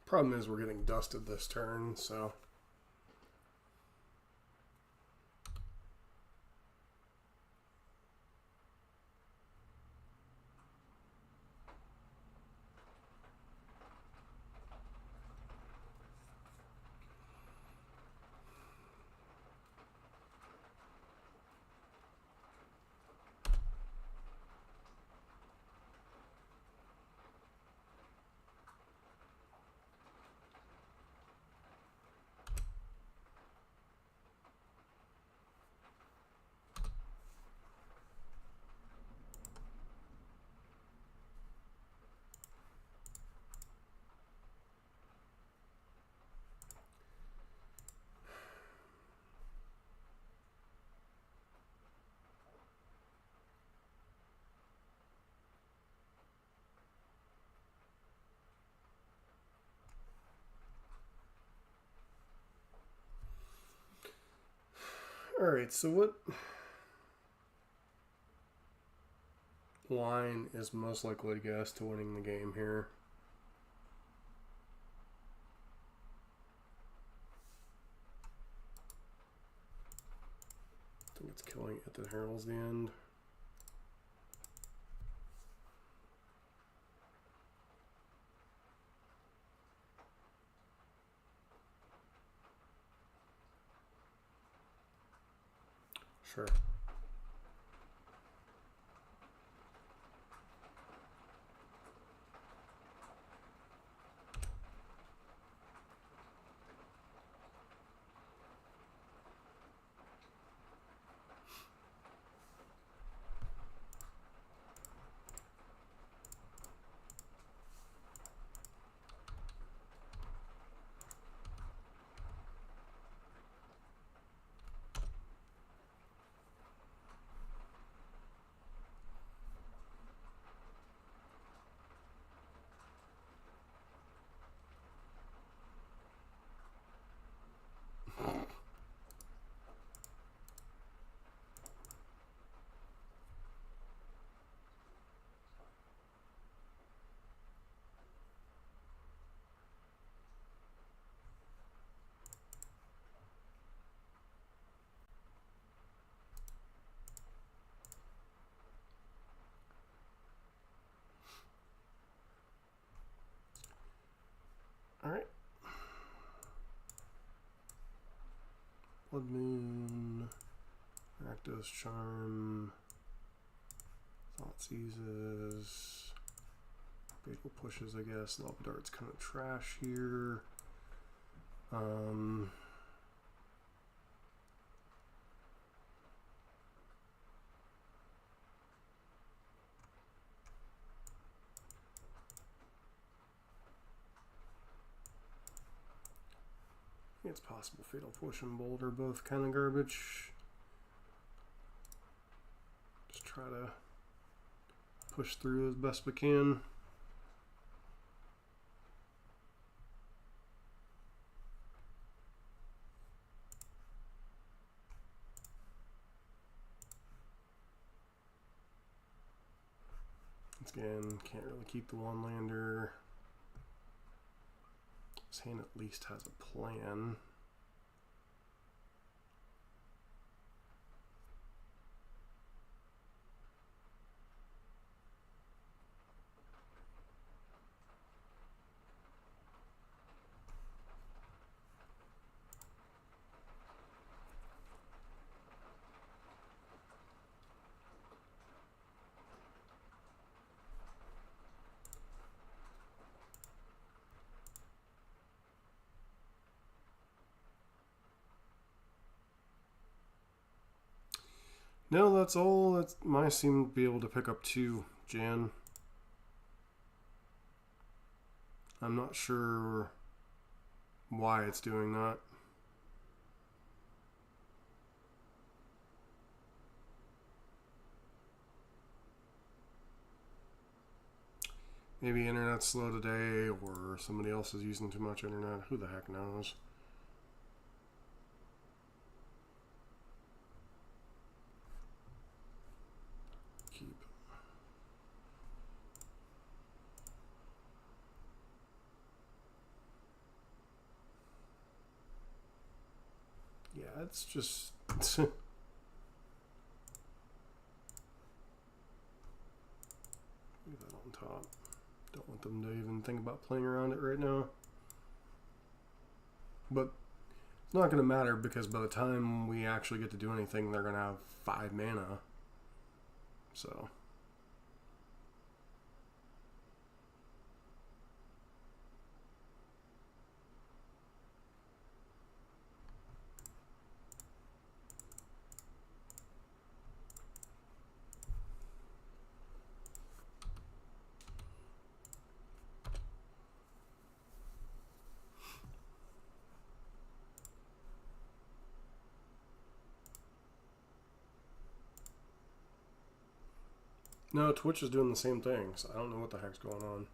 Problem is we're getting dusted this turn, so Alright, so what line is most likely to get us to winning the game here? I think it's killing it that heralds the end. Sure. Alright. Blood Moon, Rakdos Charm, Thought Seizes, Fatal Pushes, I guess. Love Dart's kind of trash here. It's possible Fatal Push and Bolt are both kind of garbage. Just try to push through as best we can. Again, can't really keep the one lander. This hand at least has a plan. No, that's all. That's my seem to be able to pick up 2, Jan. I'm not sure why it's doing that. Maybe internet's slow today, or somebody else is using too much internet. Who the heck knows? Keep. Yeah, it's just... Leave that on top. Don't want them to even think about playing around it right now. But it's not going to matter, because by the time we actually get to do anything, they're going to have 5 mana. So... No, Twitch is doing the same thing, so I don't know what the heck's going on.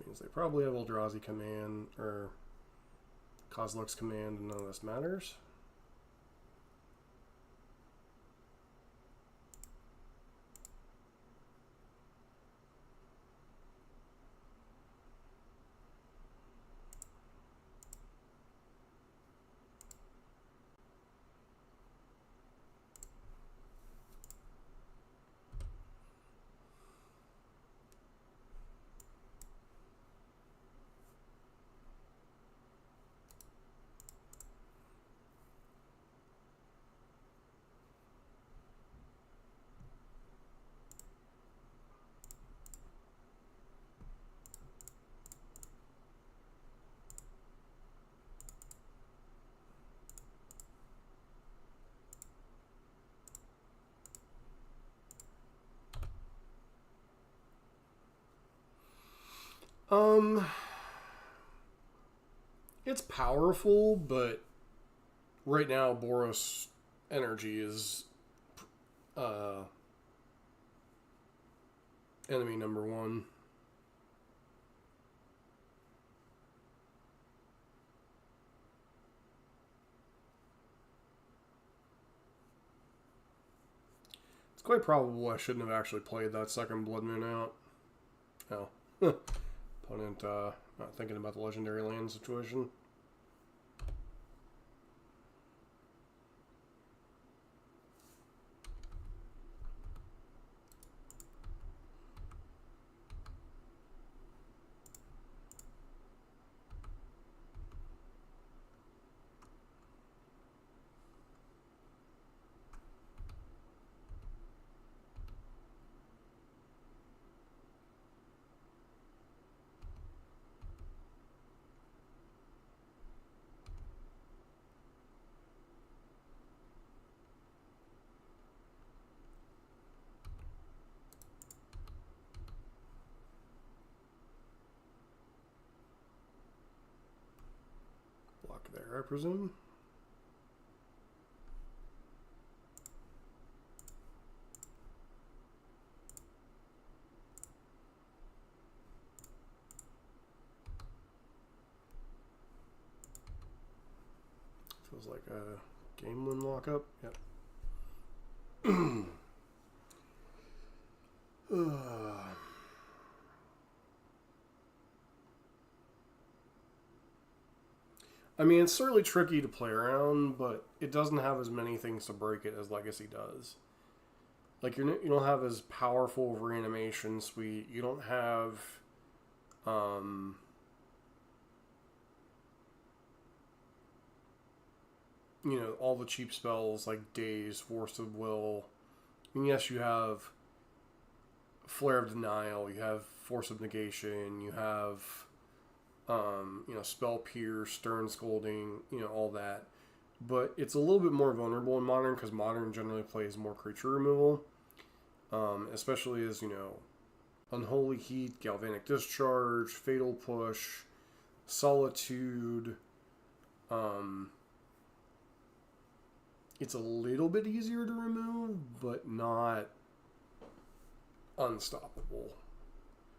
means they probably have Eldrazi command or Kozilek's command, and none of this matters. It's powerful, but right now Boros energy is enemy number one. It's quite probable I shouldn't have actually played that second Blood Moon out. Oh. Opponent not thinking about the legendary land situation. Block there, I presume. Feels like a game win lockup. Yep. I mean, it's certainly tricky to play around, but it doesn't have as many things to break it as Legacy does. Like, you don't have as powerful of reanimation suite. You don't have, you know, all the cheap spells like Daze, Force of Will. I mean, yes, you have Flare of Denial, you have Force of Negation, you have, you know, Spell Pierce, Stern Scolding, you know, all that. But it's a little bit more vulnerable in Modern because Modern generally plays more creature removal. Especially as, you know, Unholy Heat, Galvanic Discharge, Fatal Push, Solitude. It's a little bit easier to remove, but not unstoppable.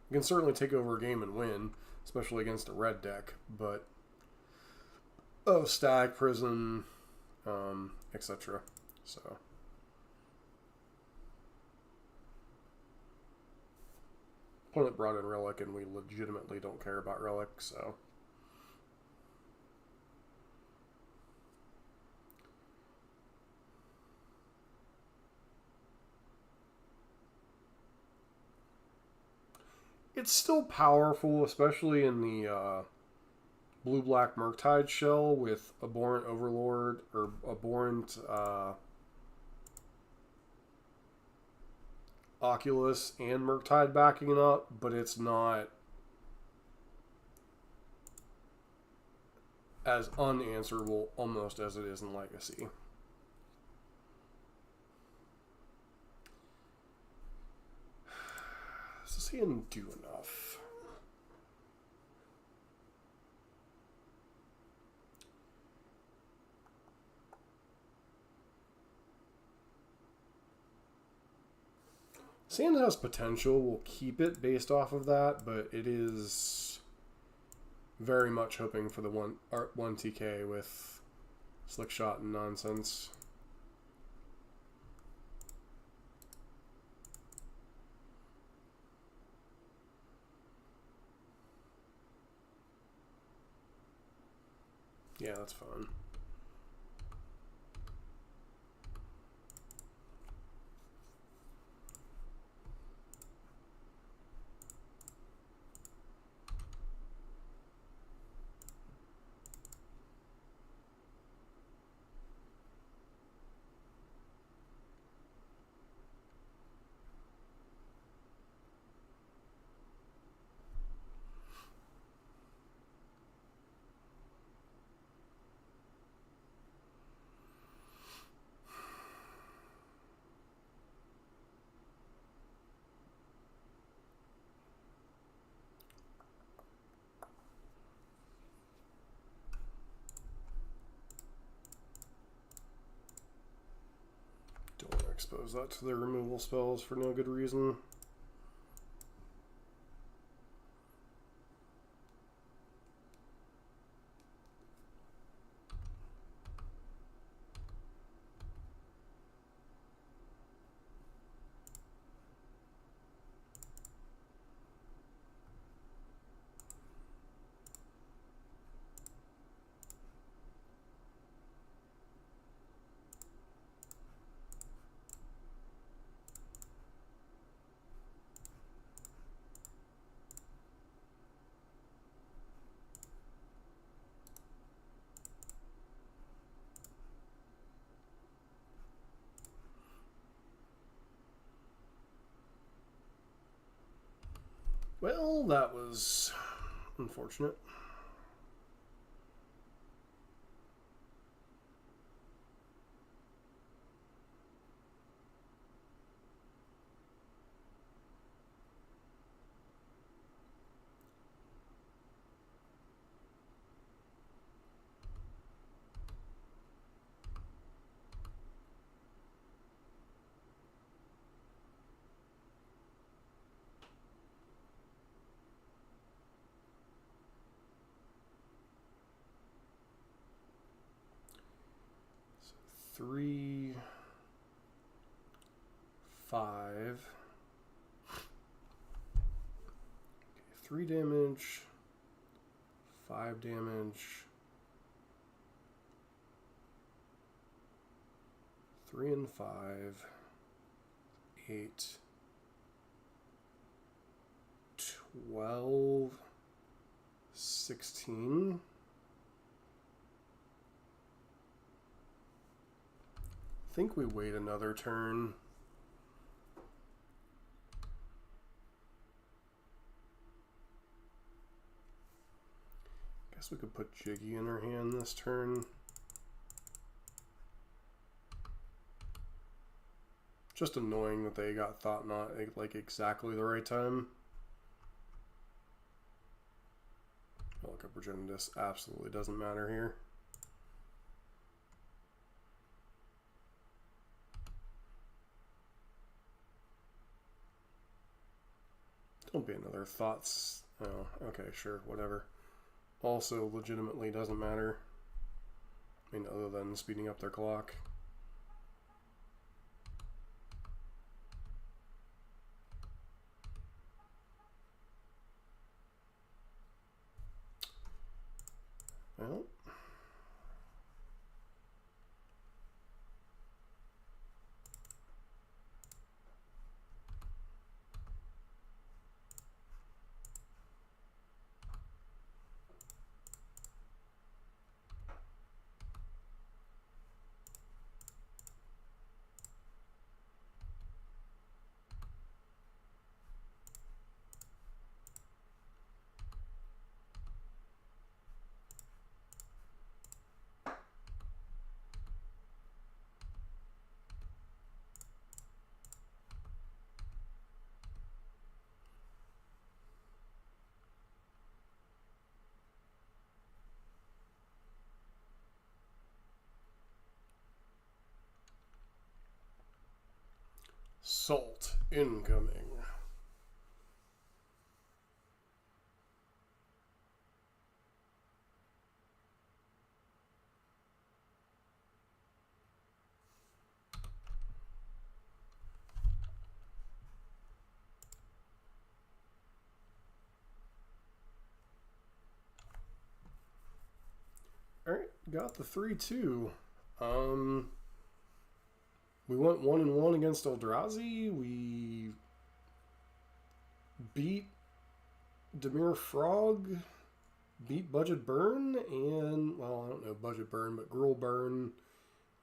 You can certainly take over a game and win, especially against a red deck, but Stag, Prison, etc. So opponent brought in Relic, and we legitimately don't care about Relic, so it's still powerful, especially in the blue-black Murktide shell with Abhorrent Overlord, or Abhorrent Oculus and Murktide backing it up, but it's not as unanswerable almost as it is in Legacy. Does he didn't do enough? Sand has potential. We'll keep it based off of that, but it is very much hoping for the one TK with Slick Shot and nonsense. Yeah, that's fun. Expose that to their removal spells for no good reason. Well, that was unfortunate. So 3, 5. Okay, 3 damage, 5 damage, 3 and 5, 8, 12, 16. I think we wait another turn. Guess we could put Jiggy in her hand this turn. Just annoying that they got Thought Knot at like exactly the right time. Look, a Progenitus absolutely doesn't matter here. Don't be another Thoughts. Oh, okay, sure, whatever. Also, legitimately doesn't matter. I mean, other than speeding up their clock. Well. Salt incoming. got the 3-2. We went 1-1 against Eldrazi. We beat Demir Frog, beat Budget Burn, and, well, I don't know Budget Burn, but Gruul Burn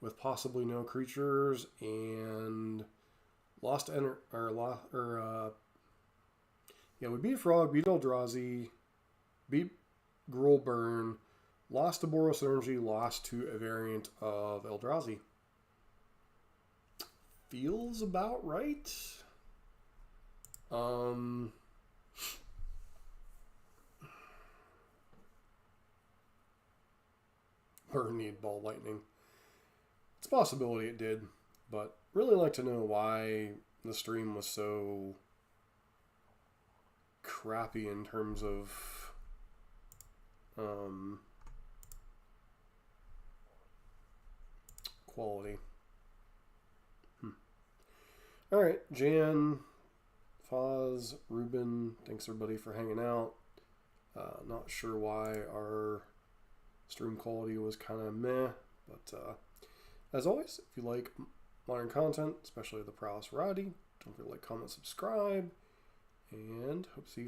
with possibly no creatures, and we beat Frog, beat Eldrazi, beat Gruul Burn, lost to Boros Energy, lost to a variant of Eldrazi. Feels about right. Or need Ball Lightning. It's a possibility it did, but really like to know why the stream was so crappy in terms of quality. All right, Jan, Foz, Ruben, thanks everybody for hanging out. Not sure why our stream quality was kind of meh, but as always, if you like modern content, especially the Prowess variety, don't forget to like, comment, subscribe, and hope to see you